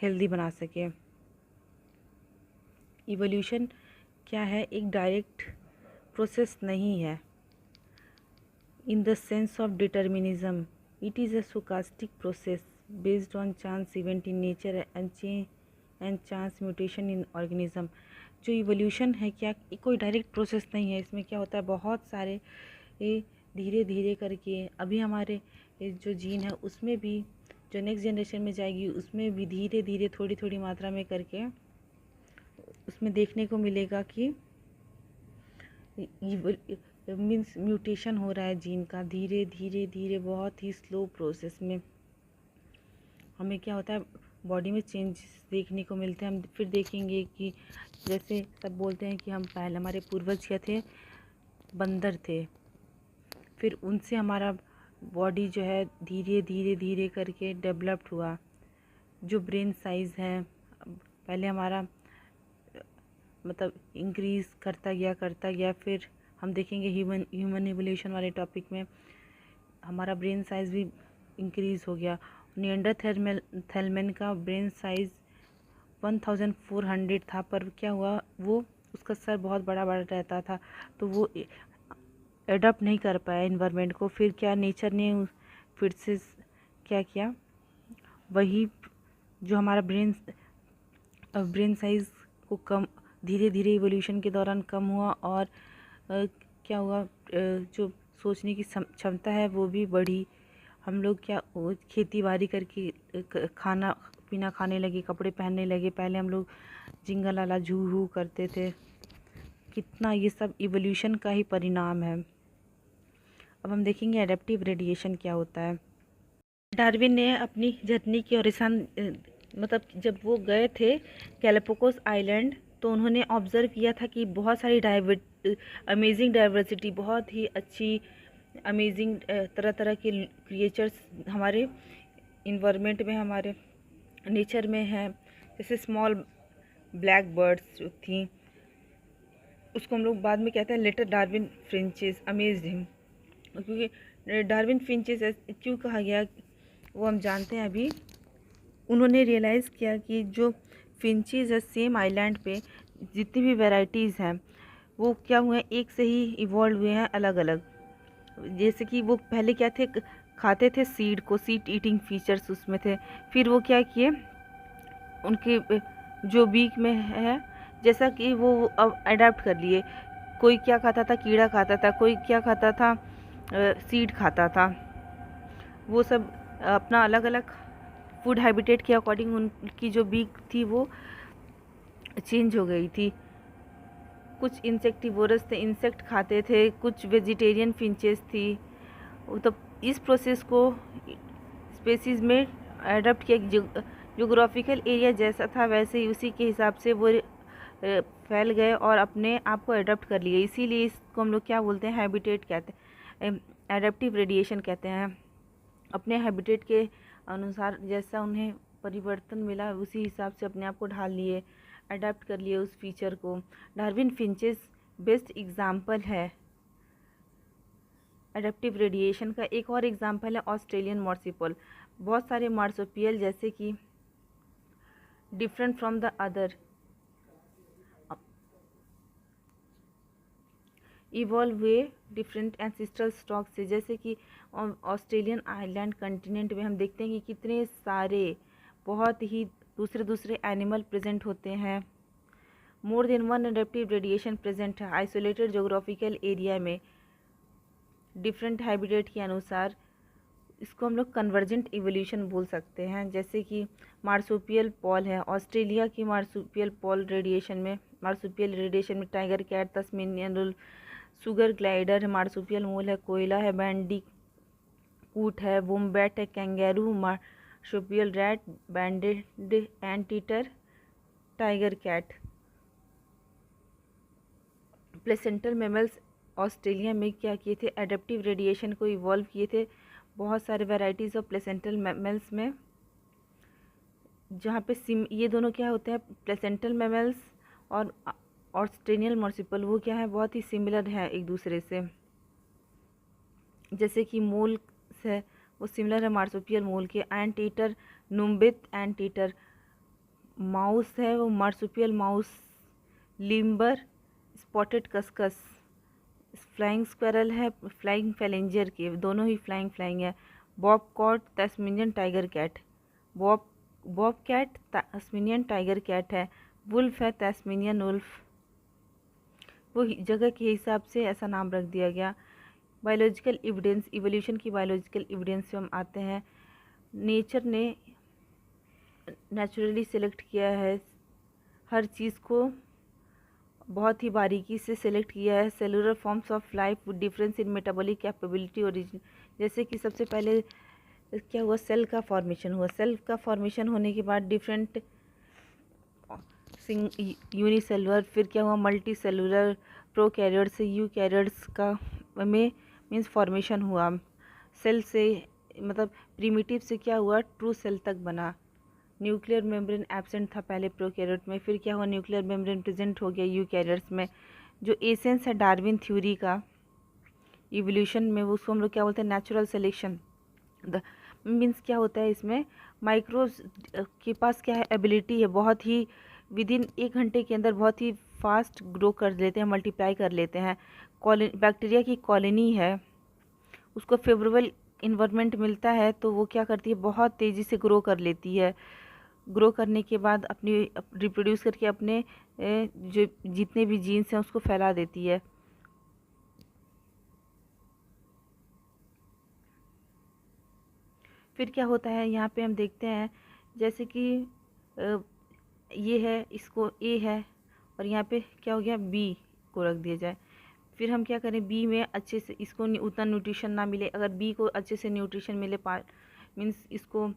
हेल्दी बना सके। इवोल्यूशन क्या है, एक डायरेक्ट प्रोसेस नहीं है in the sense of determinism. It is a stochastic process based on chance event in nature and chance mutation in organism. जो इवोल्यूशन है क्या, कोई डायरेक्ट प्रोसेस नहीं है। इसमें क्या होता है, बहुत सारे धीरे धीरे करके अभी हमारे जो जीन है उसमें भी, जो नेक्स्ट जनरेशन में जाएगी उसमें भी धीरे धीरे थोड़ी थोड़ी मात्रा में करके उसमें देखने को मिलेगा कि मीन्स म्यूटेशन हो रहा है जीन का, धीरे धीरे धीरे, बहुत ही स्लो प्रोसेस में हमें क्या होता है, बॉडी में चेंजेस देखने को मिलते हैं। हम फिर देखेंगे कि जैसे सब बोलते हैं कि हम पहले, हमारे पूर्वज क्या थे, बंदर थे, फिर उनसे हमारा बॉडी जो है धीरे धीरे धीरे करके डेवलप्ड हुआ। जो ब्रेन साइज़ है पहले हमारा मतलब इंक्रीज़ करता गया, फिर हम देखेंगे ह्यूमन इवोल्यूशन वाले टॉपिक में हमारा ब्रेन साइज़ भी इंक्रीज़ हो गया। निएंडरथैलमैन का ब्रेन साइज़ 1400 था, पर क्या हुआ, वो उसका सर बहुत बड़ा बड़ा रहता था, तो वो एडप्ट नहीं कर पाया इन्वायरमेंट को। फिर क्या, नेचर ने फिर से क्या किया, वही जो हमारा ब्रेन साइज़ को कम, धीरे धीरे इवोल्यूशन के दौरान कम हुआ, और क्या हुआ, जो सोचने की क्षमता है वो भी बढ़ी। हम लोग क्या, खेती बाड़ी करके खाना पीना खाने लगे, कपड़े पहनने लगे। पहले हम लोग जिंगा लाला जू हू करते थे। कितना, ये सब इवोल्यूशन का ही परिणाम है। अब हम देखेंगे एडेप्टिव रेडिएशन क्या होता है। डार्विन ने अपनी जर्नी की ओरिसान मतलब जब वो गए थे गैलापागोस आइलैंड, तो उन्होंने ऑब्ज़र्व किया था कि बहुत सारी अमेजिंग डाइवर्सिटी, बहुत ही अच्छी अमेजिंग तरह तरह के क्रिएचर्स हमारे इन्वायरमेंट में, हमारे नेचर में हैं। जैसे स्मॉल ब्लैक बर्ड्स जो थी, उसको हम लोग बाद में कहते हैं later Darwin finches amazed him, क्योंकि डार्विन फिंचेस क्यों कहा गया वो हम जानते हैं अभी। उन्होंने रियलाइज़ किया कि जो फिंचेस है सेम आइलैंड पे जितनी भी वैरायटीज़ हैं वो क्या हुए हैं, एक से ही इवॉल्व हुए हैं अलग अलग। जैसे कि वो पहले क्या थे, खाते थे सीड को, सीड ईटिंग फीचर्स उसमें थे। फिर वो क्या किए, उनके जो बीक में है जैसा कि वो अब अडेप्ट कर लिए। कोई क्या खाता था, कीड़ा खाता था, कोई क्या खाता था, सीड खाता था। वो सब अपना अलग अलग फूड हैबिटेट के अकॉर्डिंग उनकी जो बीक थी वो चेंज हो गई थी। कुछ इंसेक्टिवोरस थे, इंसेक्ट खाते थे, कुछ वेजिटेरियन फिंचेस थी। तो इस प्रोसेस को स्पेसीज में अडॉप्ट किया। जोग्राफिकल एरिया जैसा था वैसे ही उसी के हिसाब से वो फैल गए और अपने आप को अडॉप्ट कर लिए। इसीलिए इसको हम लोग क्या बोलते हैं, हैबिटेट कहते हैं, एडेप्टिव रेडिएशन कहते हैं। अपने हैबिटेट के अनुसार जैसा उन्हें परिवर्तन मिला उसी हिसाब से अपने आप को ढाल लिए, अडेप्ट कर लिए उस फीचर को। डार्विन फिंचेस बेस्ट एग्जाम्पल है एडेप्टिव रेडिएशन का। एक और एग्जाम्पल है ऑस्ट्रेलियन मार्supial। बहुत सारे मार्supial जैसे कि different from the other evolve हुए डिफरेंट एंसिस्ट्रल स्टॉक से। जैसे कि ऑस्ट्रेलियन आइलैंड कंटिनेंट में हम देखते हैं कि कितने सारे बहुत ही दूसरे दूसरे एनिमल प्रेजेंट होते हैं। More than one adaptive radiation present है आइसोलेटेड जोग्राफिकल एरिया में डिफरेंट हैबिटेट के अनुसार। इसको हम लोग कन्वर्जेंट इवोल्यूशन बोल सकते हैं। जैसे कि मार्supial पॉल है, ऑस्ट्रेलिया की मार्supial पॉल रेडिएशन में, मार्supial रेडिएशन में tiger cat, Tasmanian wolf, sugar glider है, मार्supial मोल है, कोयला है, बैंडिकूट है, वोम्बैट है, kangaroo, marsupial rat, banded anteater, tiger cat. Placental mammals Australia में क्या किए थे, एडेप्टिव रेडिएशन को इवॉल्व किए थे। बहुत सारे वैराइटीज़ ऑफ प्लेसेंटल मैमल्स में, जहाँ पे ये दोनों क्या होते हैं, प्लेसेंटल मैमल्स और ऑस्ट्रेलियन मार्supial, वो क्या है, बहुत ही सिमिलर है एक दूसरे से। जैसे कि मोल है वो सिमिलर है मार्supial मोल के। Anteater, numbat anteater. Mouse है वो marsupial mouse. Lemur, spotted cuscus. Flying squirrel है फ्लाइंग फैलेंजर के, दोनों ही फ्लाइंग है। Bobcat, Tasmanian tiger cat. Bobcat Tasmanian tiger cat है। वुल्फ है तस्मेनियन वुल्फ। वो जगह के हिसाब से ऐसा नाम रख दिया गया। बायोलॉजिकल एविडेंस, इवोल्यूशन की बायोलॉजिकल एविडेंस से हम आते हैं। नेचर ने नेचुरली सिलेक्ट किया है, हर चीज़ को बहुत ही बारीकी से सिलेक्ट किया है। Cellular forms of life with difference in metabolic capability origin. जैसे कि सबसे पहले क्या हुआ, सेल का फॉर्मेशन हुआ। सेल का फॉर्मेशन होने के बाद डिफरेंट यूनिसेलुलर, फिर क्या हुआ, मल्टी सेलुलर, प्रोकैरियोट्स से यूकैरियोट्स का में मीन्स फॉर्मेशन हुआ। सेल से मतलब प्रीमिटिव से क्या हुआ, ट्रू सेल तक बना। न्यूक्लियर मेम्ब्रेन एब्सेंट था पहले प्रोकैरियोट में, फिर क्या हुआ, न्यूक्लियर मेम्ब्रेन प्रेजेंट हो गया यूकैरियोट्स में। जो एसेंस है डार्विन थ्योरी का इवोल्यूशन में, उसको हम लोग क्या बोलते हैं, नेचुरल सिलेक्शन। मीन्स क्या होता है इसमें, माइक्रोब्स के पास क्या है, एबिलिटी है, बहुत ही विद इन 1 घंटे के अंदर बहुत ही फास्ट ग्रो कर लेते हैं, मल्टीप्लाई कर लेते हैं। बैक्टीरिया की कॉलोनी है, उसको फेवरेबल इन्वायरमेंट मिलता है तो वो क्या करती है, बहुत तेज़ी से ग्रो कर लेती है। ग्रो करने के बाद अपनी रिप्रोड्यूस करके अपने जो जितने भी जीन्स हैं उसको फैला देती है। फिर क्या होता है, यहाँ पे हम देखते हैं जैसे कि ये है, इसको ए है और यहाँ पे क्या हो गया, बी को रख दिया जाए। फिर हम क्या करें, बी में अच्छे से इसको उतना न्यूट्रिशन ना मिले, अगर बी को अच्छे से न्यूट्रिशन मिले, मीन्स इसको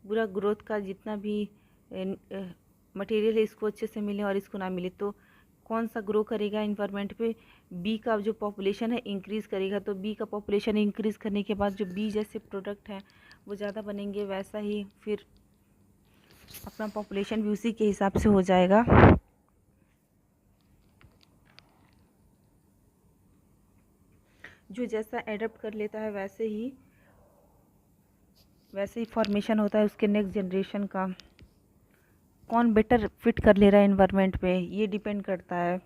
पूरा ग्रोथ का जितना भी मटेरियल है इसको अच्छे से मिले और इसको ना मिले, तो कौन सा ग्रो करेगा इन्वायरमेंट पे, बी का जो पॉपुलेशन है इंक्रीज़ करेगा। तो बी का पॉपुलेशन इंक्रीज़ करने के बाद जो बी जैसे प्रोडक्ट हैं वो ज़्यादा बनेंगे, वैसा ही फिर अपना पॉपुलेशन भी उसी के हिसाब से हो जाएगा। जो जैसा एडप्ट कर लेता है वैसे ही फॉर्मेशन होता है उसके नेक्स्ट जनरेशन का। कौन बेटर फिट कर ले रहा है इन्वायरमेंट पे, ये डिपेंड करता है।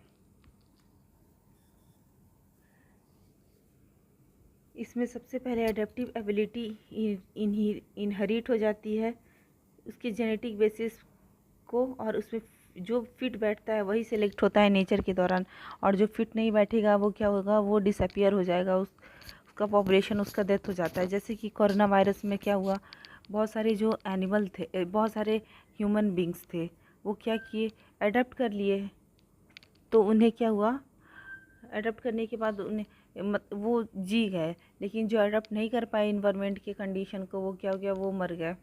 इसमें सबसे पहले एडेप्टिव एबिलिटी इनहेरिट हो जाती है उसके जेनेटिक बेसिस को, और उसमें जो फिट बैठता है वही सिलेक्ट होता है नेचर के दौरान, और जो फिट नहीं बैठेगा वो क्या होगा, वो डिसअपियर हो जाएगा, उसका पॉपुलेशन, उसका डेथ हो जाता है। जैसे कि कोरोना वायरस में क्या हुआ, बहुत सारे जो एनिमल थे, बहुत सारे ह्यूमन बींग्स थे, वो क्या किए, अडेप्ट कर लिए। तो उन्हें क्या हुआ, अडेप्ट करने के बाद उन्हें वो जी गए, लेकिन जो अडेप्ट नहीं कर पाए इन्वायरमेंट के कंडीशन को, वो क्या हो गया, वो मर गए।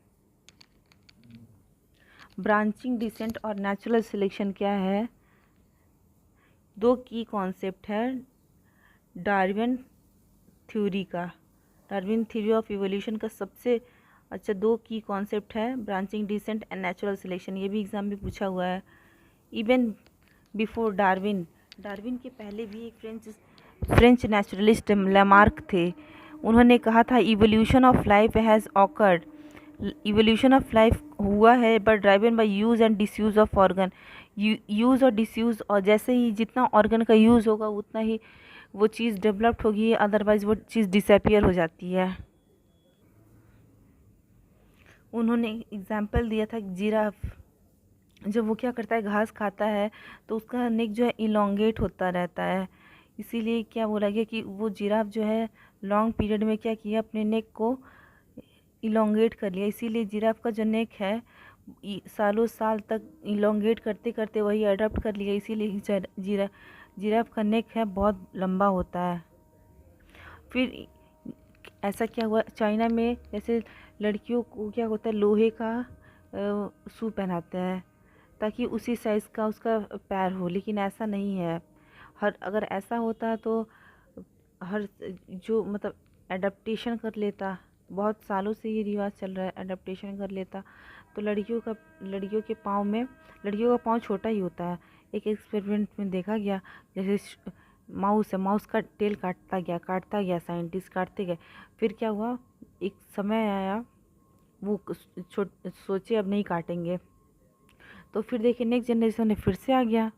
ब्रांचिंग, डिसेंट और नेचुरल सिलेक्शन क्या है, दो की कॉन्सेप्ट है डार्विन थ्योरी का। डार्विन थ्योरी ऑफ इवोल्यूशन का सबसे अच्छा दो की कॉन्सेप्ट है branching, descent and natural selection. ये भी एग्जाम में पूछा हुआ है। इवन बिफोर डार्विन के पहले भी एक फ्रेंच नेचुरलिस्ट लैमार्क थे। उन्होंने कहा था evolution of life has awkward, evolution of life हुआ है but driven by use and disuse of organ. Use और डिसयूज़, और जैसे ही जितना ऑर्गन का यूज़ होगा उतना ही वो चीज़ डेवलप्ड होगी, अदरवाइज़ वो चीज़ डिसअपियर हो जाती है। उन्होंने एग्जाम्पल दिया था जिराफ, जब वो क्या करता है, घास खाता है तो उसका नेक जो है इलोंगेट होता रहता है, इसीलिए क्या बोला गया कि वो जिराफ जो है लॉन्ग पीरियड में क्या किया, अपने नेक को इलोंगेट कर लिया। इसीलिए जिराफ का जो नेक है सालों साल तक इलोंगेट करते करते वही अडॉप्ट कर लिया, इसीलिए जिराफ का नेक है बहुत लंबा होता है। फिर ऐसा क्या हुआ, चाइना में जैसे लड़कियों को क्या होता है, लोहे का शू पहनाते हैं ताकि उसी साइज़ का उसका पैर हो, लेकिन ऐसा नहीं है। अगर ऐसा होता तो हर जो मतलब एडप्टेशन कर लेता, बहुत सालों से ये रिवाज चल रहा है, एडप्टेशन कर लेता तो लड़कियों के पाँव में, लड़कियों का पाँव छोटा ही होता है। एक एक्सपेरिमेंट में देखा गया, जैसे माउस है, माउस का टेल काटता गया साइंटिस्ट काटते गए, फिर क्या हुआ, एक समय आया वो सोचे अब नहीं काटेंगे, तो फिर देखिए नेक्स्ट जनरेशन में फिर से आ गया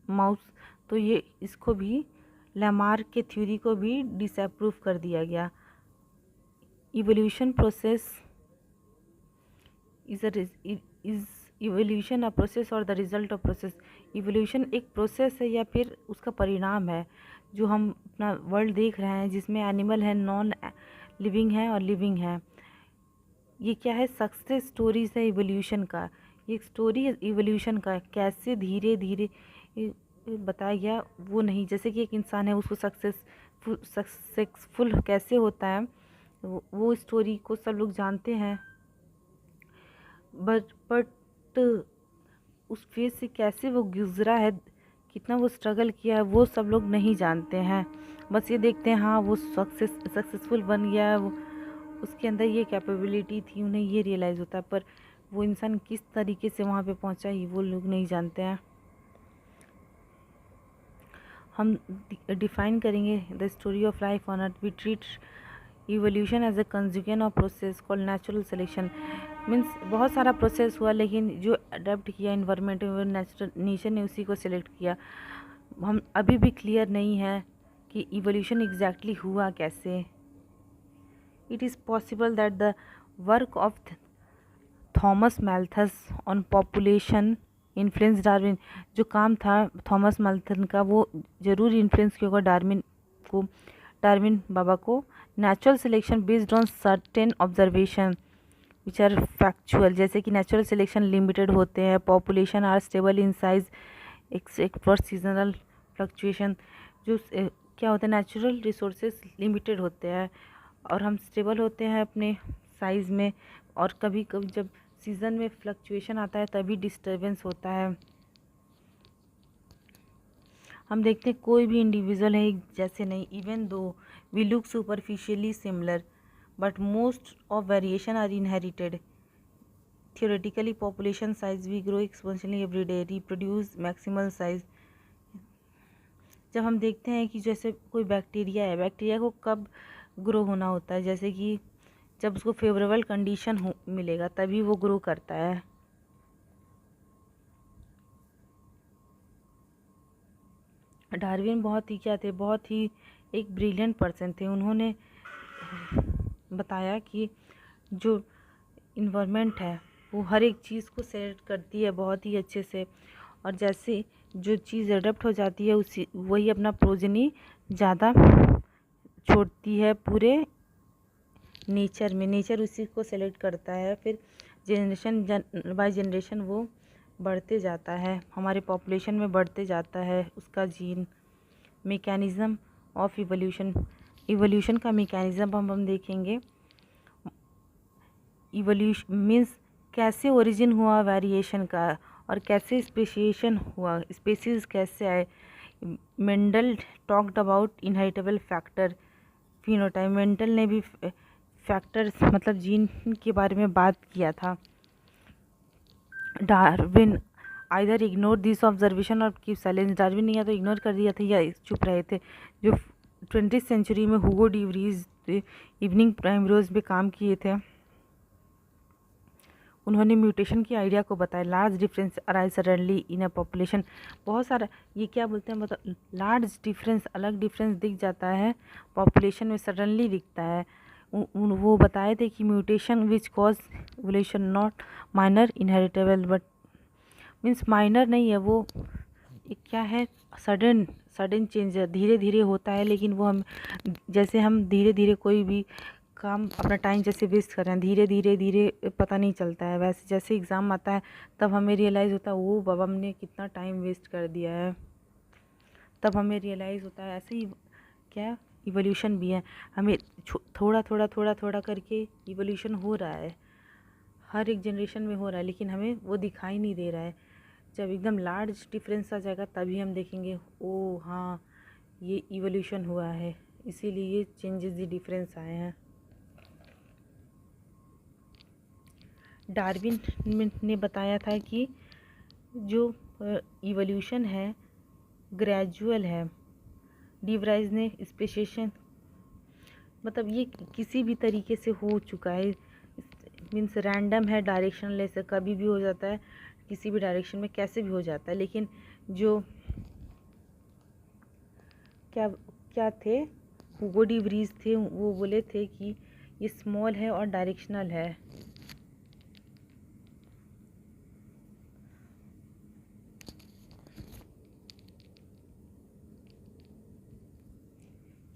माउस। तो ये इसको भी लैमार्क के थ्योरी को भी डिसअप्रूव कर दिया गया। Evolution process is evolution a process और the result of process. Evolution एक प्रोसेस है या फिर उसका परिणाम है, जो हम अपना वर्ल्ड देख रहे हैं जिसमें एनिमल है, नॉन लिविंग है और लिविंग है। ये क्या है, सक्सेस स्टोरीज है इवोल्यूशन का। ये स्टोरी है इवोल्यूशन का, कैसे धीरे धीरे बताया गया वो नहीं, जैसे कि एक इंसान है उसको सक्सेसफुल कैसे होता है वो स्टोरी को सब लोग जानते हैं, बट उस फेज से कैसे वो गुजरा है, कितना वो स्ट्रगल किया है, वो सब लोग नहीं जानते हैं। बस ये देखते हैं हाँ वो सक्सेसफुल बन गया है, वो उसके अंदर ये कैपेबिलिटी थी, उन्हें ये रियलाइज़ होता है, पर वो इंसान किस तरीके से वहाँ पे पहुँचा ही वो लोग नहीं जानते हैं। हम डिफाइन करेंगे the story of life on earth. We treat evolution as a conjugation of process called natural selection. Means बहुत सारा प्रोसेस हुआ, लेकिन जो अडेप्ट किया इन्वायरमेंट में नेचर ने उसी को सिलेक्ट किया। हम अभी भी क्लियर नहीं है कि इवोल्यूशन एग्जैक्टली हुआ कैसे। It is possible that the work of Thomas Malthus on population influence Darwin. जो काम था थॉमस मैल्थन का वो ज़रूर इन्फ्लुएंस किया होगा डार्विन बाबा को। Natural selection based on certain observation which are factual, जैसे कि नेचुरल सिलेक्शन लिमिटेड होते हैं, population are stable in size except for seasonal fluctuation. जो क्या होता है, नेचुरल रिसोर्सेज लिमिटेड होते हैं और हम स्टेबल होते हैं अपने साइज़ में, और कभी कभी जब सीज़न में फ्लक्चुएशन आता है तभी डिस्टर्बेंस होता है। हम देखते हैं कोई भी इंडिविजुअल है जैसे नहीं, even though we look superficially similar but most of variation are inherited. Theoretically population size we grow exponentially every day, reproduce maximal size. जब हम देखते हैं कि जैसे कोई बैक्टीरिया है, बैक्टीरिया को कब ग्रो होना होता है, जैसे कि जब उसको फेवरेबल कंडीशन मिलेगा तभी वो ग्रो करता है। डार्विन बहुत ही क्या थे, बहुत ही एक ब्रिलियंट पर्सन थे। उन्होंने बताया कि जो इन्वायरमेंट है वो हर एक चीज़ को सेलेक्ट करती है बहुत ही अच्छे से, और जैसे जो चीज़ अडप्ट हो जाती है उसी वही अपना प्रोजनी ज़्यादा छोड़ती है पूरे नेचर में। नेचर उसी को सेलेक्ट करता है, फिर जनरेशन बाय जनरेशन वो बढ़ते जाता है, हमारे पॉपुलेशन में बढ़ते जाता है उसका gene. Mechanism of evolution, evolution का मैकेनिज़्म हम देखेंगे। इवोल्यूशन मीन्स कैसे ओरिजिन हुआ वेरिएशन का, और कैसे स्पेशिएशन हुआ, स्पेसीज कैसे आए। Mendel talked about inheritable factor phenotype, Mendel ने भी फैक्टर्स मतलब जीन के बारे में बात किया था। Darwin either ignore this observation और कीप साइलेंस, डार्विन ने या तो इग्नोर कर दिया था या चुप रहे थे। जो 20th सेंचुरी में हुगो डी व्रीज इवनिंग प्राइमरोज पे काम किए थे, उन्होंने म्यूटेशन की आइडिया को बताया। Large difference arise suddenly in a population, बहुत सारा ये क्या बोलते हैं मतलब लार्ज डिफरेंस, अलग डिफरेंस दिख जाता है पॉपुलेशन में, सडनली दिखता है। वो बताए थे कि mutation which cause evolution not minor inheritable, but means minor नहीं है वो, एक क्या है सडन चेंज है, धीरे धीरे होता है, लेकिन वो हम जैसे हम धीरे धीरे कोई भी काम अपना टाइम जैसे वेस्ट कर रहे हैं, धीरे धीरे धीरे पता नहीं चलता है, वैसे जैसे एग्ज़ाम आता है तब हमें रियलाइज़ होता है वो बाबा हमने कितना टाइम वेस्ट कर दिया है, तब हमें रियलाइज़ होता है। ऐसे ही क्या इवोल्यूशन भी है, हमें थोड़ा थोड़ा थोड़ा थोड़ा करके इवोल्यूशन हो रहा है, हर एक जनरेशन में हो रहा है, लेकिन हमें वो दिखाई नहीं दे रहा है। जब एकदम लार्ज डिफरेंस आ जाएगा तभी हम देखेंगे ओ हाँ ये इवोल्यूशन हुआ है, इसीलिए ये चेंजेस दी डिफरेंस आए हैं। डार्विन ने बताया था कि जो इवोल्यूशन है ग्रेजुअल है। डीवराइज ने स्पेशिएशन मतलब ये किसी भी तरीके से हो चुका है, मीन्स रैंडम है, डायरेक्शनलेस है, कभी भी हो जाता है, किसी भी डायरेक्शन में कैसे भी हो जाता है। लेकिन जो क्या क्या थे हुगो डी व्रीज थे, वो बोले थे कि ये स्मॉल है और डायरेक्शनल है।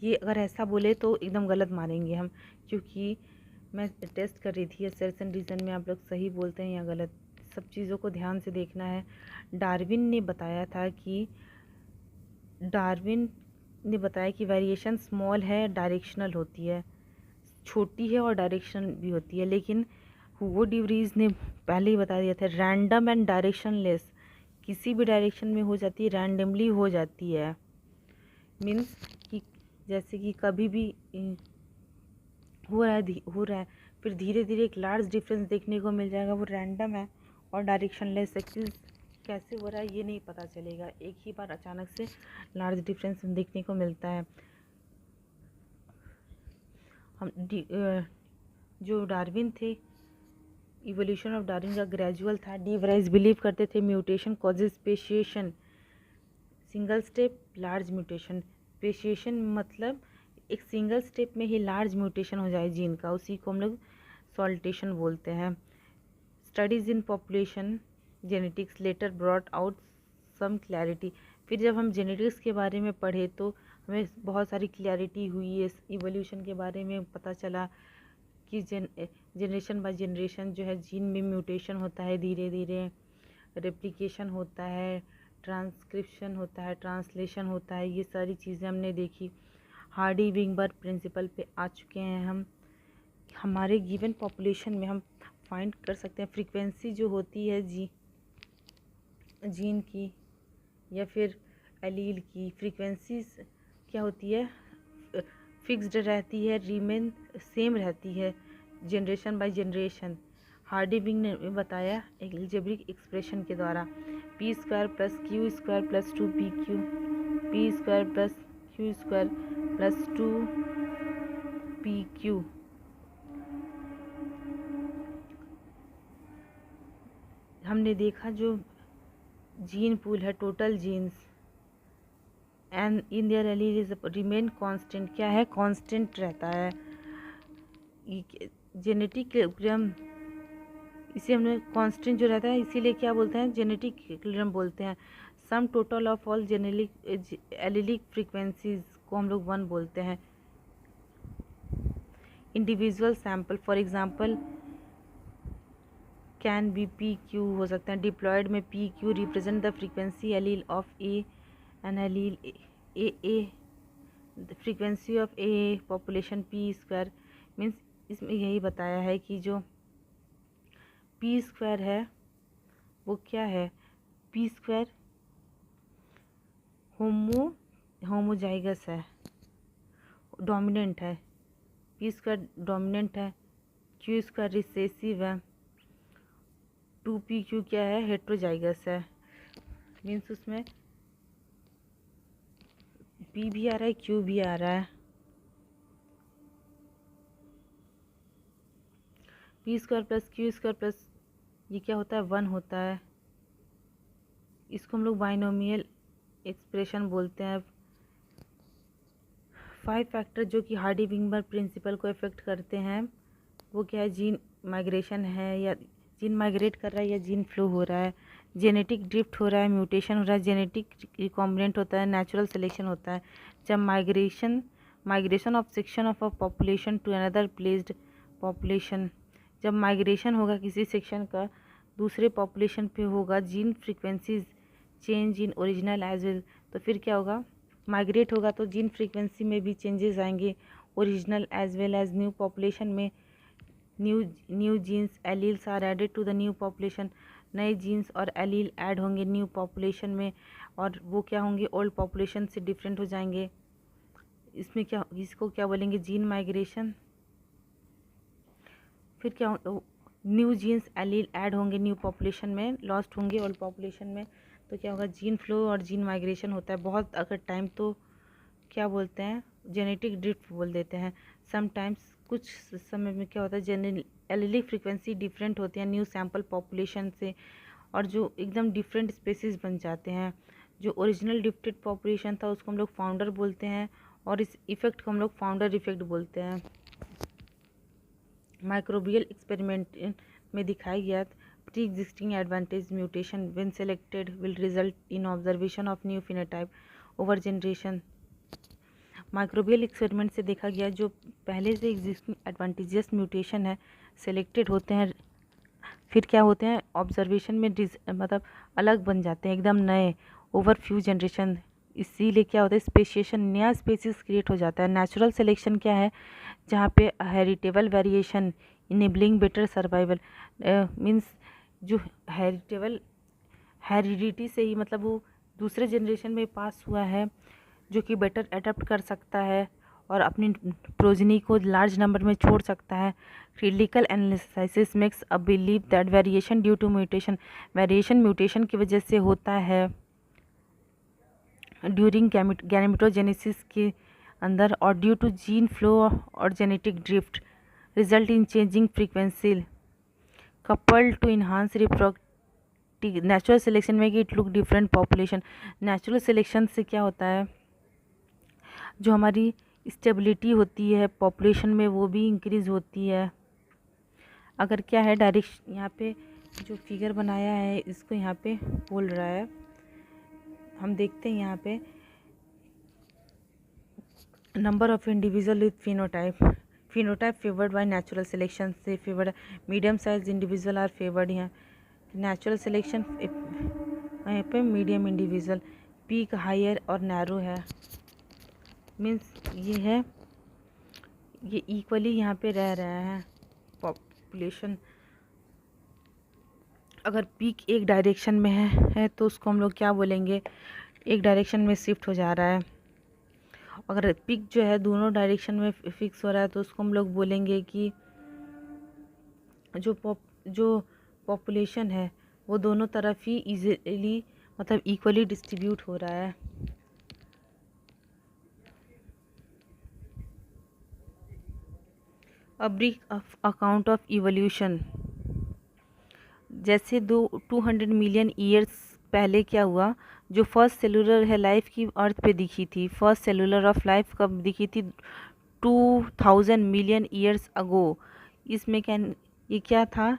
ये अगर ऐसा बोले तो एकदम गलत मानेंगे हम, क्योंकि मैं टेस्ट कर रही थी असर्शन रीज़न में आप लोग सही बोलते हैं या गलत, सब चीज़ों को ध्यान से देखना है। डार्विन ने बताया कि वेरिएशन स्मॉल है, डायरेक्शनल होती है, छोटी है और डायरेक्शनल भी होती है। लेकिन हुगो डी व्रीज ने पहले ही बता दिया था रैंडम एंड डायरेक्शनलेस, किसी भी डायरेक्शन में हो जाती है, रैंडमली हो जाती है। मीन्स कि जैसे कि कभी भी हो रहा है फिर धीरे धीरे एक लार्ज डिफरेंस देखने को मिल जाएगा, वो रैंडम है और डायरेक्शनलेस चीज़ कैसे हो रहा है ये नहीं पता चलेगा, एक ही बार अचानक से लार्ज डिफरेंस देखने को मिलता है। हम जो डार्विन थे, इवोल्यूशन ऑफ डार्विन का ग्रेजुअल था। डीवराइज बिलीव करते थे mutation causes speciation, single step large mutation. Speciation मतलब एक सिंगल स्टेप में ही लार्ज म्यूटेशन हो जाए जीन का, उसी को हम लोग सॉल्टेशन बोलते हैं। Studies in population genetics later brought out some clarity, फिर जब हम जेनेटिक्स के बारे में पढ़े तो हमें बहुत सारी क्लैरिटी हुई है, इवोल्यूशन के बारे में पता चला कि जनरेशन बाय जनरेशन जो है जीन में म्यूटेशन होता है, धीरे धीरे रेप्लिकेशन होता है, ट्रांसक्रिप्शन होता है, ट्रांसलेशन होता है, ये सारी चीज़ें हमने देखी। हार्डी विंगबर्ग प्रिंसिपल पे आ चुके हैं हम। हमारे गिवन पॉपुलेशन में हम फाइंड कर सकते हैं फ्रीक्वेंसी जो होती है जीन की या फिर एलील की, फ्रीक्वेंसीज क्या होती है, फिक्स्ड रहती है, रिमेन सेम रहती है generation by generation. Hardy wing ने बताया एक अलजेब्रिक एक्सप्रेशन के द्वारा, p² + q² + 2pq P square plus Q square plus 2pq। हमने देखा जो जीन पूल है, total genes and in their allele is remain constant, क्या है, कांस्टेंट रहता है। जेनेटिक इक्विलिब्रियम, इसे हमने कांस्टेंट जो रहता है इसीलिए क्या बोलते हैं, जेनेटिक इक्विलिब्रियम बोलते हैं। Sum total of all genetic allylic frequencies को हम लोग 1 बोलते हैं। Individual sample for example can be P Q हो सकता है। डिप्लॉयड में P Q represent the frequency allele of A and allele A the frequency of A population P square. Means इसमें यही बताया है कि जो पी स्क्वायर है वो क्या है, पी स्क्वायर होमोजाइगस है, डोमिनेंट है, पी स्क्वायर डोमिनेंट है, क्यू स्क्वायर रिसेसिव है, 2pq क्या है, हेट्रोजाइगस है। मीन्स उसमें p भी आ रहा है, q भी आ रहा है। P square plus Q square plus ये क्या होता है, 1 होता है। इसको हम लोग बाइनोमियल एक्सप्रेशन बोलते हैं। 5 फैक्टर जो कि हार्डी-विंगबर्ग प्रिंसिपल को इफेक्ट करते हैं वो क्या है, जीन माइग्रेशन है, या जीन माइग्रेट कर रहा है, या जीन फ्लो हो रहा है, जेनेटिक ड्रिफ्ट हो रहा है, म्यूटेशन हो रहा है, जेनेटिक रिकॉम्बिनेंट होता है, नेचुरल सिलेक्शन होता है। जब migration of section of a population to another placed population, जब माइग्रेशन होगा किसी सेक्शन का दूसरे पॉपुलेशन पे होगा, gene frequencies change in original as well, तो फिर क्या होगा, माइग्रेट होगा तो जीन फ्रीक्वेंसी में भी चेंजेस आएंगे, original as well as new population में new genes alleles are added to the new population, नए जीन्स और एलील ऐड होंगे न्यू पॉपुलेशन में, और वो क्या होंगे, ओल्ड पॉपुलेशन से डिफरेंट हो जाएंगे। इसमें क्या, इसको क्या बोलेंगे, जीन माइग्रेशन। फिर क्या, न्यू जीन्स एलील ऐड होंगे न्यू पॉपुलेशन में, लॉस्ट होंगे ओल्ड पॉपुलेशन में, तो क्या होगा, जीन फ्लो और जीन माइग्रेशन होता है। बहुत अगर टाइम तो क्या बोलते हैं, जेनेटिक ड्रिफ्ट बोल देते हैं। समटाइम्स कुछ समय में क्या होता है, एलीलिक फ्रीक्वेंसी डिफरेंट होती है न्यू सैम्पल पॉपुलेशन से, और जो एकदम डिफरेंट स्पेसिस बन जाते हैं। जो ओरिजिनल ड्रिफ्टेड पॉपुलेशन था उसको हम लोग फाउंडर बोलते हैं, और इस इफेक्ट को हम लोग फाउंडर इफेक्ट बोलते हैं। माइक्रोबियल एक्सपेरिमेंट में दिखाया गया pre existing advantage mutation when selected will result in observation of new phenotype over generation. Microbial experiment से देखा गया जो पहले से एग्जिस्टिंग एडवांटेजेस म्यूटेशन है सेलेक्टेड होते हैं, फिर क्या होते हैं, ऑब्जर्वेशन में मतलब अलग बन जाते हैं, एकदम नए, ओवर फ्यू जनरेशन। इसीलिए क्या होता है, स्पेशिएशन, नया स्पेसिस क्रिएट हो जाता है। नेचुरल सिलेक्शन क्या है, जहाँ पे heritable variation enabling better survival, means जो हेरिडिटी से ही मतलब वो दूसरे जनरेशन में पास हुआ है, जो कि बेटर अडेप्ट कर सकता है और अपनी प्रोजनी को लार्ज नंबर में छोड़ सकता है। Clinical analysis makes a believe that variation due to mutation, variation mutation की वजह से होता है ड्यूरिंग गैमेटोजेनेसिस के अंदर, और ड्यू टू जीन फ्लो और genetic drift result in changing frequency coupled to enhance reproductive. Natural selection में कि it look different population, natural selection से क्या होता है, जो हमारी स्टेबिलिटी होती है पॉपुलेशन में वो भी इंक्रीज़ होती है। अगर क्या है, डायरेक्शन यहाँ पे जो फिगर बनाया है इसको यहाँ पे बोल रहा है, हम देखते हैं यहाँ पे number of individual with phenotype favoured by natural selection से favoured, medium size individual are favoured. यहाँ नेचुरल सिलेक्शन यहाँ पे मीडियम इंडिविजुअल, पीक हायर और नैरो है, मीन्स ये है, ये इक्वली यहाँ पे रह रहा है पॉपुलेशन। अगर पीक एक डायरेक्शन में है तो उसको हम लोग क्या बोलेंगे, एक डायरेक्शन में शिफ्ट हो जा रहा है। अगर पीक जो है दोनों डायरेक्शन में फिक्स हो रहा है तो उसको हम लोग बोलेंगे कि जो पॉपुलेशन है वो दोनों तरफ ही इजीली मतलब इक्वली डिस्ट्रीब्यूट हो रहा है। A brief account of evolution. जैसे 200 मिलियन ईयर्स पहले क्या हुआ, जो फर्स्ट सेलुलर है लाइफ की अर्थ पे दिखी थी, फर्स्ट सेलुलर ऑफ लाइफ कब दिखी थी, 2000 मिलियन ईयर्स अगो। इसमें ये क्या था,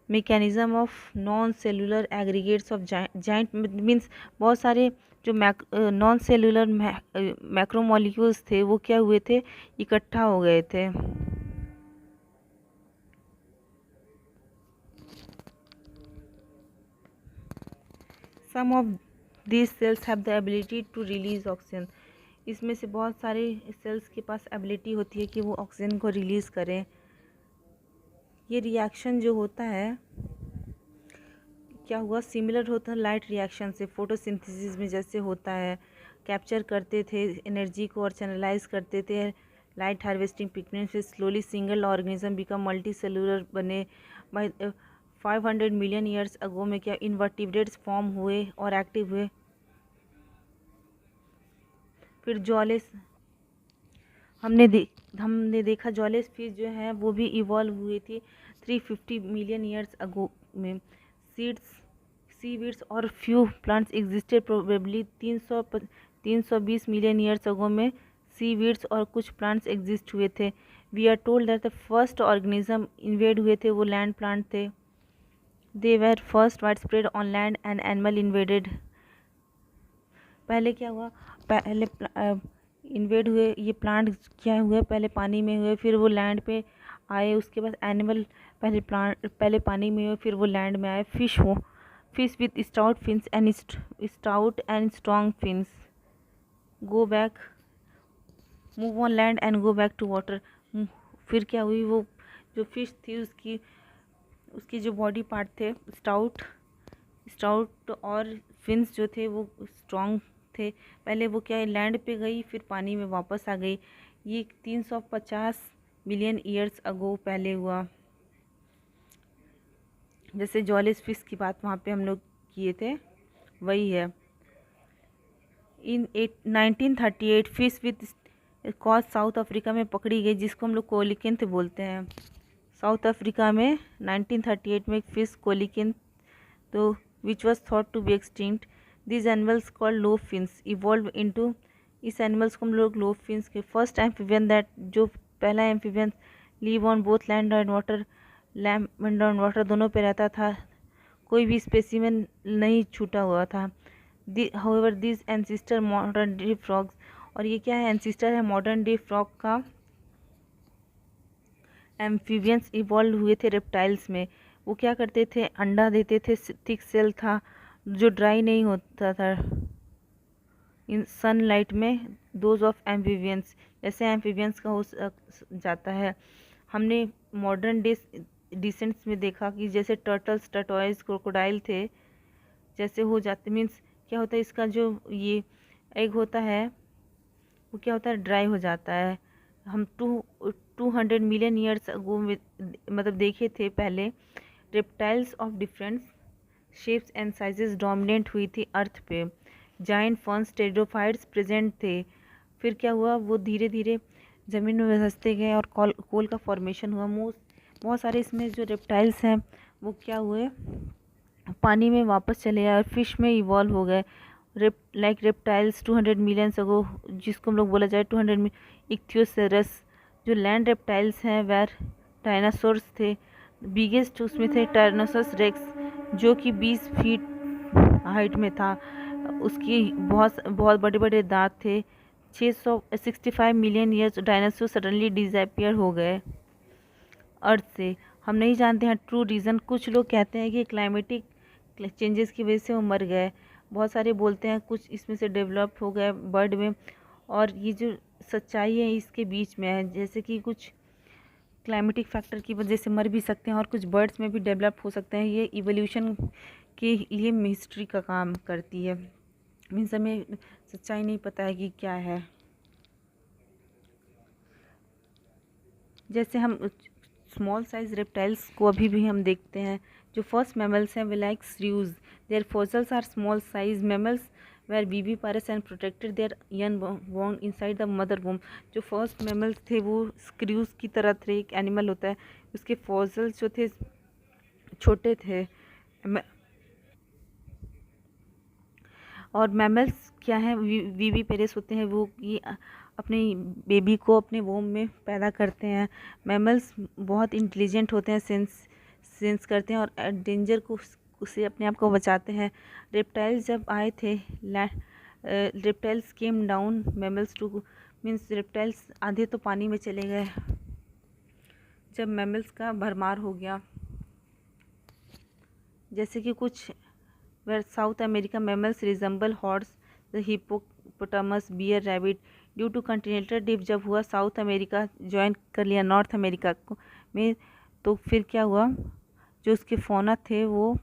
mechanism of non cellular aggregates of giant means बहुत सारे जो नॉन सेलुलर मैक्रोमोलिक्यूल्स थे वो क्या हुए थे, इकट्ठा हो गए थे। सम of these cells have the ability to release oxygen। इसमें से बहुत सारे सेल्स के पास एबिलिटी होती है कि वो ऑक्सीजन को रिलीज़ करें। ये रिएक्शन जो होता है क्या हुआ, सिमिलर होता है लाइट रिएक्शन से, फोटोसिंथेसिस में जैसे होता है, कैप्चर करते थे एनर्जी को और चैनलाइज करते थे लाइट हार्वेस्टिंग पिगमेंट से, slowly single organism become multi cellular बने। बाय 500 मिलियन ईयर्स अगो में क्या इनवर्टिब्रेट्स फॉर्म हुए और एक्टिव हुए। फिर जॉलेस हमने देखा जॉलेस फिश जो है वो भी इवॉल्व हुई थी 350 मिलियन ईयर्स अगो में। सीवीड्स और few plants existed probably 320 million years ago में सीवीड्स और कुछ प्लांट्स एग्जिस्ट हुए थे। We are told that the first organism invaded हुए थे वो लैंड प्लांट थे। They were first widespread on land and animal invaded. पहले क्या हुआ, पहले इन्वेड हुए ये प्लांट क्या हुए, पहले पानी में हुए फिर वो लैंड पे आए, उसके बाद एनिमल पहले पानी में हुए फिर वो लैंड में आए। Fish with stout fins and strong fins go back move on land and go back to water. फिर क्या हुई, वो जो फिश थी उसकी जो बॉडी पार्ट थे स्टाउट और फिन्स जो थे वो स्ट्रॉन्ग थे। पहले वो क्या है लैंड पे गई फिर पानी में वापस आ गई। ये 350 मिलियन ईयर्स अगो पहले हुआ। जैसे जॉलेस फिश की बात वहाँ पे हम लोग किए थे वही है। इन 1938 fish with cause south Africa में पकड़ी गई जिसको हम लोग कोलिकेंथ बोलते हैं। साउथ अफ्रीका में 1938 में एक फिश कोलिकेंथ तो which was thought to be extinct. These animals called lobe fins evolved into, इस एनिमल्स को हम लोग लोब फिन्स के फर्स्ट एम्फीबियन दैट जो पहला amphibian live on both land and water, land and water दोनों पे रहता था, कोई भी स्पेसिमेन नहीं छूटा हुआ था। However this ancestor modern day frogs, और ये क्या है एंसिस्टर है मॉडर्न डे फ्रॉग का। एम्फीबियंस इवॉल्व हुए थे रेप्टाइल्स में। वो क्या करते थे, अंडा देते थे, थिक सेल था जो ड्राई नहीं होता था इन सनलाइट में। दोज ऑफ एम्फीबियंस, जैसे एम्फीबियंस का हो जाता है। हमने मॉडर्न डे डिसेंट्स में देखा कि जैसे टर्टल्स टर्टॉइज क्रोकोडाइल थे जैसे हो जाते, मीन्स क्या होता है इसका जो ये एग होता है वो क्या होता है ड्राई हो जाता है। हम 200 मिलियन ईयर्स अगो मतलब देखे थे पहले reptiles of different shapes and sizes dominate हुई थी अर्थ पे। जाइंट फर्न्स टेरिडोफाइट्स प्रेजेंट थे। फिर क्या हुआ, वो धीरे धीरे ज़मीन में धंसते गए और कोल का फॉर्मेशन हुआ। बहुत सारे इसमें जो रेप्टाइल्स हैं वो क्या हुए पानी में वापस चले आए और फिश में इवॉल्व हो गए। रेप्टाइल्स 200 मिलियन अगो जिसको हम लोग बोला जाए 200 इक्थियोसेरस। जो लैंड रेप्टाइल्स हैं वह डायनासोर्स थे। बिगेस्ट उसमें थे टायरनोसरस रेक्स जो कि 20 फीट हाइट में था, उसकी बहुत बड़े बड़े दांत थे। 665 million years dinosaur suddenly disappear हो गए अर्थ से। हम नहीं जानते हैं ट्रू रीज़न। कुछ लोग कहते हैं कि क्लाइमेटिक चेंजेस की वजह से वो मर गए, बहुत सारे बोलते हैं कुछ इसमें से डेवलप हो गए बर्ड में, और ये जो सच्चाई है इसके बीच में है, जैसे कि कुछ क्लाइमेटिक फैक्टर की वजह से मर भी सकते हैं और कुछ बर्ड्स में भी डेवलप हो सकते हैं। ये इवोल्यूशन के लिए मिस्ट्री का काम करती है, मीन्स हमें सच्चाई नहीं पता है कि क्या है। जैसे हम स्मॉल साइज रेप्टाइल्स को अभी भी हम देखते हैं। जो फर्स्ट मैमल्स हैं वे like shrews, their fossils are small size mammals were viviparous and protected their young one inside the mother womb. जो फर्स्ट मैमल्स थे वो स्क्रूज की तरह थे, एक एनिमल होता है, उसके फॉसिल्स जो थे छोटे थे। और मैमल्स क्या हैं, वीवी पेरेस होते हैं, वो ये अपने बेबी को अपने वोम में पैदा करते हैं। मैमल्स बहुत इंटेलिजेंट होते हैं, सेंस करते हैं और डेंजर को उसे अपने आप को बचाते हैं। रेप्टाइल्स जब आए थे, reptiles came down mammals too, means reptiles आधे तो पानी में चले गए जब मैमल्स का भरमार हो गया। जैसे कि कुछ where South America mammals resemble horse, the hippopotamus, bear, rabbit. Due to continental dip जब हुआ, साउथ अमेरिका ज्वाइन कर लिया नॉर्थ अमेरिका को में, तो फिर क्या हुआ, जो उसके फौना थे वो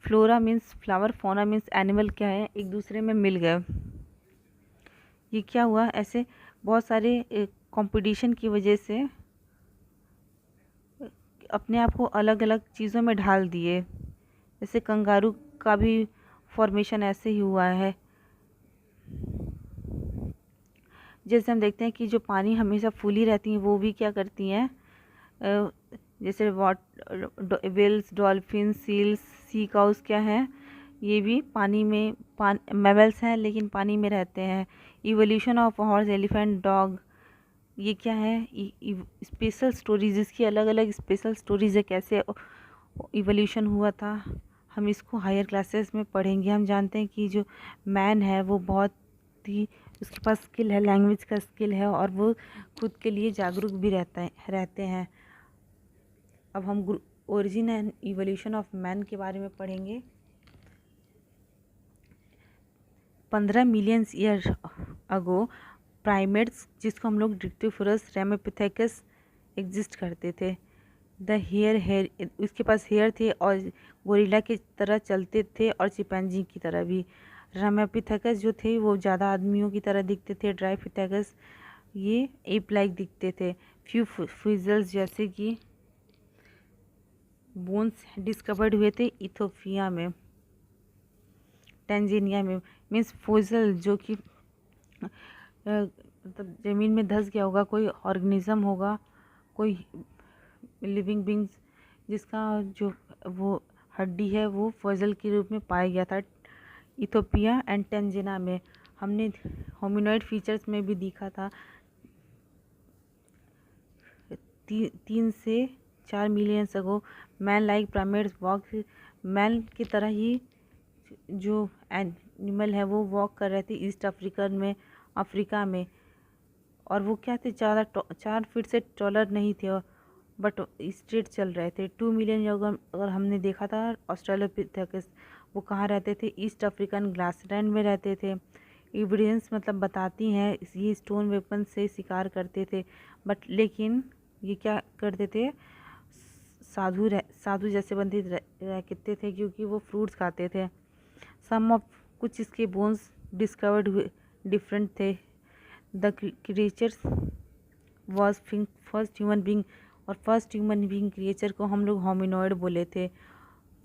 flora means flower, fauna means animal क्या है, एक दूसरे में मिल गए। ये क्या हुआ, ऐसे बहुत सारे कंपटीशन की वजह से अपने आप को अलग अलग चीज़ों में ढाल दिए। जैसे कंगारू का भी फॉर्मेशन ऐसे ही हुआ है। जैसे हम देखते हैं कि जो पानी हमेशा फूली रहती हैं वो भी क्या करती हैं, जैसे वेल्स, डॉल्फिन, सील्स, सी काउस क्या हैं, ये भी पानी में मैमल्स हैं लेकिन पानी में रहते हैं। Evolution of horse, elephant, dog, ये क्या है, स्पेशल स्टोरीज, इसकी अलग अलग स्पेशल स्टोरीज है, कैसे इवोल्यूशन हुआ था। हम इसको हायर क्लासेस में पढ़ेंगे। हम जानते हैं कि जो मैन है वो बहुत ही, उसके पास स्किल है, लैंग्वेज का स्किल है और वो खुद के लिए जागरूक भी रहते हैं। अब हम origin and evolution of man के बारे में पढ़ेंगे। 15 मिलियन ईयर अगो प्राइमेट्स, जिसको हम लोग डिक्टिफोरस रेमिपिथेकस, एग्जिस्ट करते थे। द हेयर, उसके पास हेयर थे और गोरिल्ला की तरह चलते थे और चिंपैंजी की तरह भी। रामापिथेकस जो थे वो ज़्यादा आदमियों की तरह दिखते थे। ड्राइपिथेकस ये एप लाइक दिखते थे। फ्यू फॉसिल्स जैसे कि बोन्स डिस्कवर्ड हुए थे इथोपिया में, टेंजेनिया में, मीन्स फॉसिल जो कि मतलब ज़मीन में धंस गया होगा, कोई ऑर्गेनिज्म होगा, कोई लिविंग बींग्स जिसका जो वो हड्डी है वो फॉसिल के रूप में पाया गया था इथोपिया एंड टेंजिना में। हमने होमिनॉइड फीचर्स में भी देखा था। 3 से 4 million ago man like primates walk, man की तरह ही जो एनिमल है वो वॉक कर रहे थे ईस्ट अफ्रीका में। और वो क्या थे, ज़्यादा 4 फीट से टॉलर नहीं थे बट स्ट्रेट चल रहे थे। 2 मिलियन अगर हमने देखा था ऑस्ट्रेलोपिथेकस, वो कहाँ रहते थे, ईस्ट अफ्रीकन ग्रासलैंड में रहते थे। एविडेंस मतलब बताती हैं ये स्टोन वेपन से शिकार करते थे, बट लेकिन ये क्या करते थे, साधु जैसे बनते रहते थे क्योंकि वो फ्रूट्स खाते थे। सम ऑफ कुछ इसके बोन्स डिस्कवर्ड हुए डिफरेंट थे। The creatures was first human being, और फर्स्ट ह्यूमन बींग क्रिएचर को हम लोग होमिनॉइड बोले थे,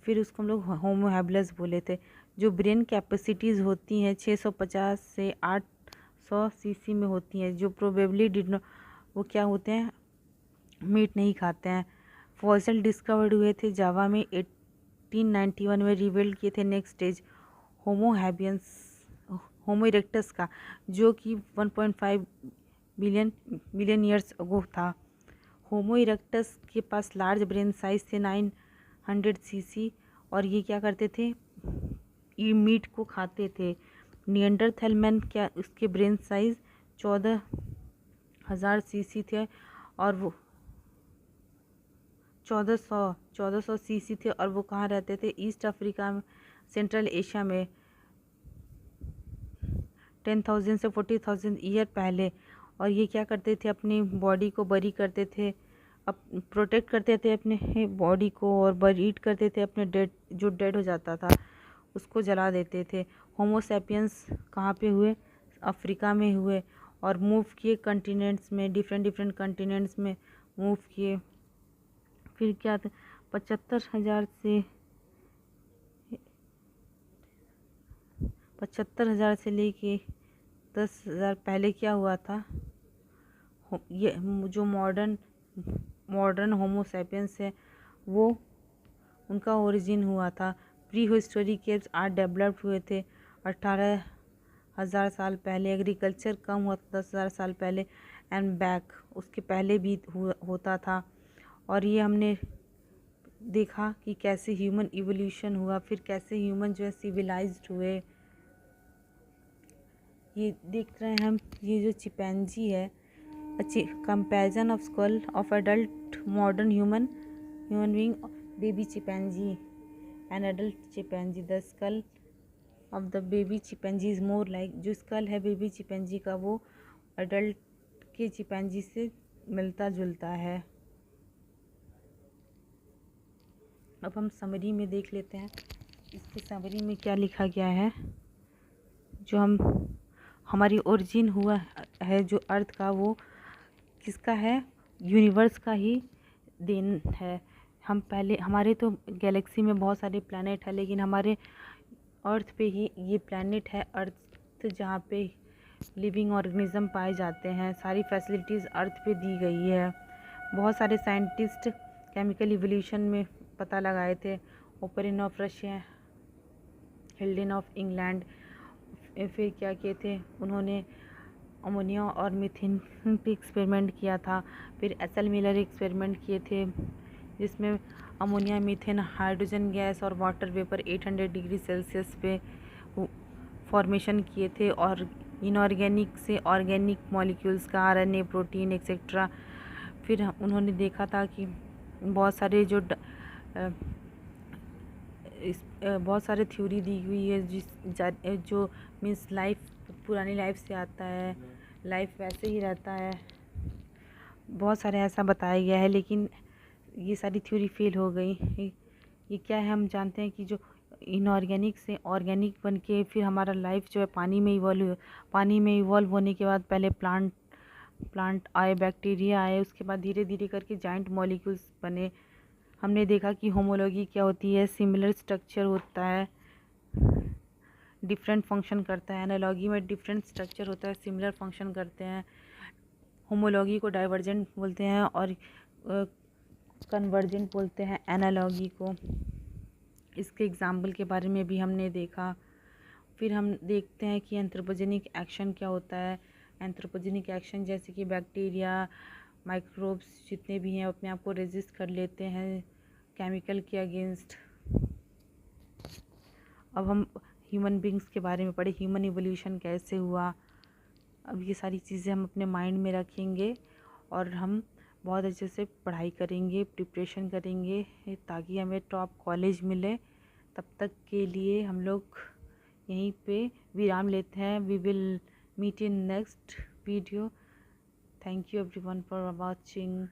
फिर उसको हम लोग होमो हैबिलिस बोले थे। जो ब्रेन कैपेसिटीज़ होती हैं 650 से 800 सीसी में होती हैं, जो प्रोबेबली डिड नॉट, वो क्या होते हैं, मीट नहीं खाते हैं। फॉसिल डिस्कवर्ड हुए थे जावा में 1891 में, रिवील किए थे नेक्स्ट स्टेज होमो इरेक्टस का, जो कि 1.5 बिलियन ईयर्स अगो था। होमो इरेक्टस के पास लार्ज ब्रेन साइज थे 900 सीसी, और ये क्या करते थे, ये मीट को खाते थे। निएंडरथैल मैन क्या, उसके ब्रेन साइज 14,000 सीसी थे और वो 1400 सीसी थे, और वो कहाँ रहते थे, ईस्ट अफ्रीका में, सेंट्रल एशिया में 10,000 से 40,000 ईयर पहले। और ये क्या करते थे, अपनी बॉडी को बरी करते थे, प्रोटेक्ट करते थे अपने बॉडी को, और बरीड करते थे अपने जो डेड हो जाता था उसको जला देते थे। होमो सैपियंस कहाँ पे हुए, अफ्रीका में हुए, और मूव किए कंटिनेंट्स में, डिफरेंट कंटिनेंट्स में मूव किए। फिर क्या था, 75,000 से 75,000 से लेके 10,000 पहले क्या हुआ था, ये जो मॉडर्न होमो सैपियंस है वो उनका ओरिजिन हुआ था। Pre historic caves art developed हुए थे 18,000 साल पहले। एग्रीकल्चर कम हुआ था 10,000 साल पहले एंड बैक उसके पहले भी होता था। और ये हमने देखा कि कैसे ह्यूमन इवोल्यूशन हुआ, फिर कैसे ह्यूमन जो है सिविलाइज्ड हुए। ये देख रहे हैं हम, ये जो चिंपैंजी है, comparison of skull of adult modern human being baby chimpanzee and adult chimpanzee. The skull of the baby chimpanzee is more like, जो स्कल है बेबी चिंपैंजी का वो एडल्ट के चिंपैंजी से मिलता जुलता है। अब हम समरी में देख लेते हैं, इसके समरी में क्या लिखा गया है। जो हमारी ओरिजिन हुआ है जो अर्थ का, वो किसका है, यूनिवर्स का ही देन है। हम पहले, हमारे तो गैलेक्सी में बहुत सारे प्लैनेट है, लेकिन हमारे अर्थ पे ही ये प्लैनेट है अर्थ, जहाँ पे लिविंग ऑर्गेनिज्म पाए जाते हैं। सारी फैसिलिटीज़ अर्थ पे दी गई है। बहुत सारे साइंटिस्ट केमिकल इवोल्यूशन में पता लगाए थे। Oparin of Russia, हिल्डन of England, फिर क्या किए थे उन्होंने, अमोनिया और मीथेन पे एक्सपेरिमेंट किया था। फिर एसएल मिलर एक्सपेरिमेंट किए थे जिसमें अमोनिया, मीथेन, हाइड्रोजन गैस और वाटर वेपर 800 डिग्री सेल्सियस पे फॉर्मेशन किए थे। और इनऑर्गेनिक से ऑर्गेनिक मॉलिक्यूल्स का आरएनए, प्रोटीन एक्सेट्रा। फिर उन्होंने देखा था कि बहुत सारे बहुत सारे थ्योरी दी हुई है जो मीन्स लाइफ पुरानी लाइफ से आता है, लाइफ वैसे ही रहता है, बहुत सारे ऐसा बताया गया है। लेकिन ये सारी थ्योरी फेल हो गई। ये क्या है, हम जानते हैं कि जो इनऑर्गेनिक से ऑर्गेनिक बन के फिर हमारा लाइफ जो है पानी में इवॉल्व होने के बाद पहले प्लांट आए, बैक्टीरिया आए, उसके बाद धीरे धीरे करके जाइंट मॉलिक्यूल्स बने। हमने देखा कि होमोलॉजी क्या होती है, सिमिलर स्ट्रक्चर होता है, डिफरेंट फंक्शन करता है। एनालॉजी में डिफरेंट स्ट्रक्चर होता है, सिमिलर फंक्शन करते हैं। होमोलॉजी को डाइवर्जेंट बोलते हैं और कन्वर्जेंट बोलते हैं एनालॉजी को। इसके एग्जाम्पल के बारे में भी हमने देखा। फिर हम देखते हैं कि एंथ्रोपोजेनिक एक्शन क्या होता है। एंथ्रोपोजेनिक एक्शन जैसे कि बैक्टीरिया, माइक्रोब्स जितने भी हैं अपने आप को रेजिस्ट कर लेते हैं केमिकल के अगेंस्ट। अब हम ह्यूमन बींग्स के बारे में पढ़े, ह्यूमन इवोल्यूशन कैसे हुआ। अब ये सारी चीज़ें हम अपने माइंड में रखेंगे और हम बहुत अच्छे से पढ़ाई करेंगे, प्रिपरेशन करेंगे ताकि हमें टॉप कॉलेज मिले। तब तक के लिए हम लोग यहीं पे विराम लेते हैं। We will meet in next video. Thank you everyone for watching.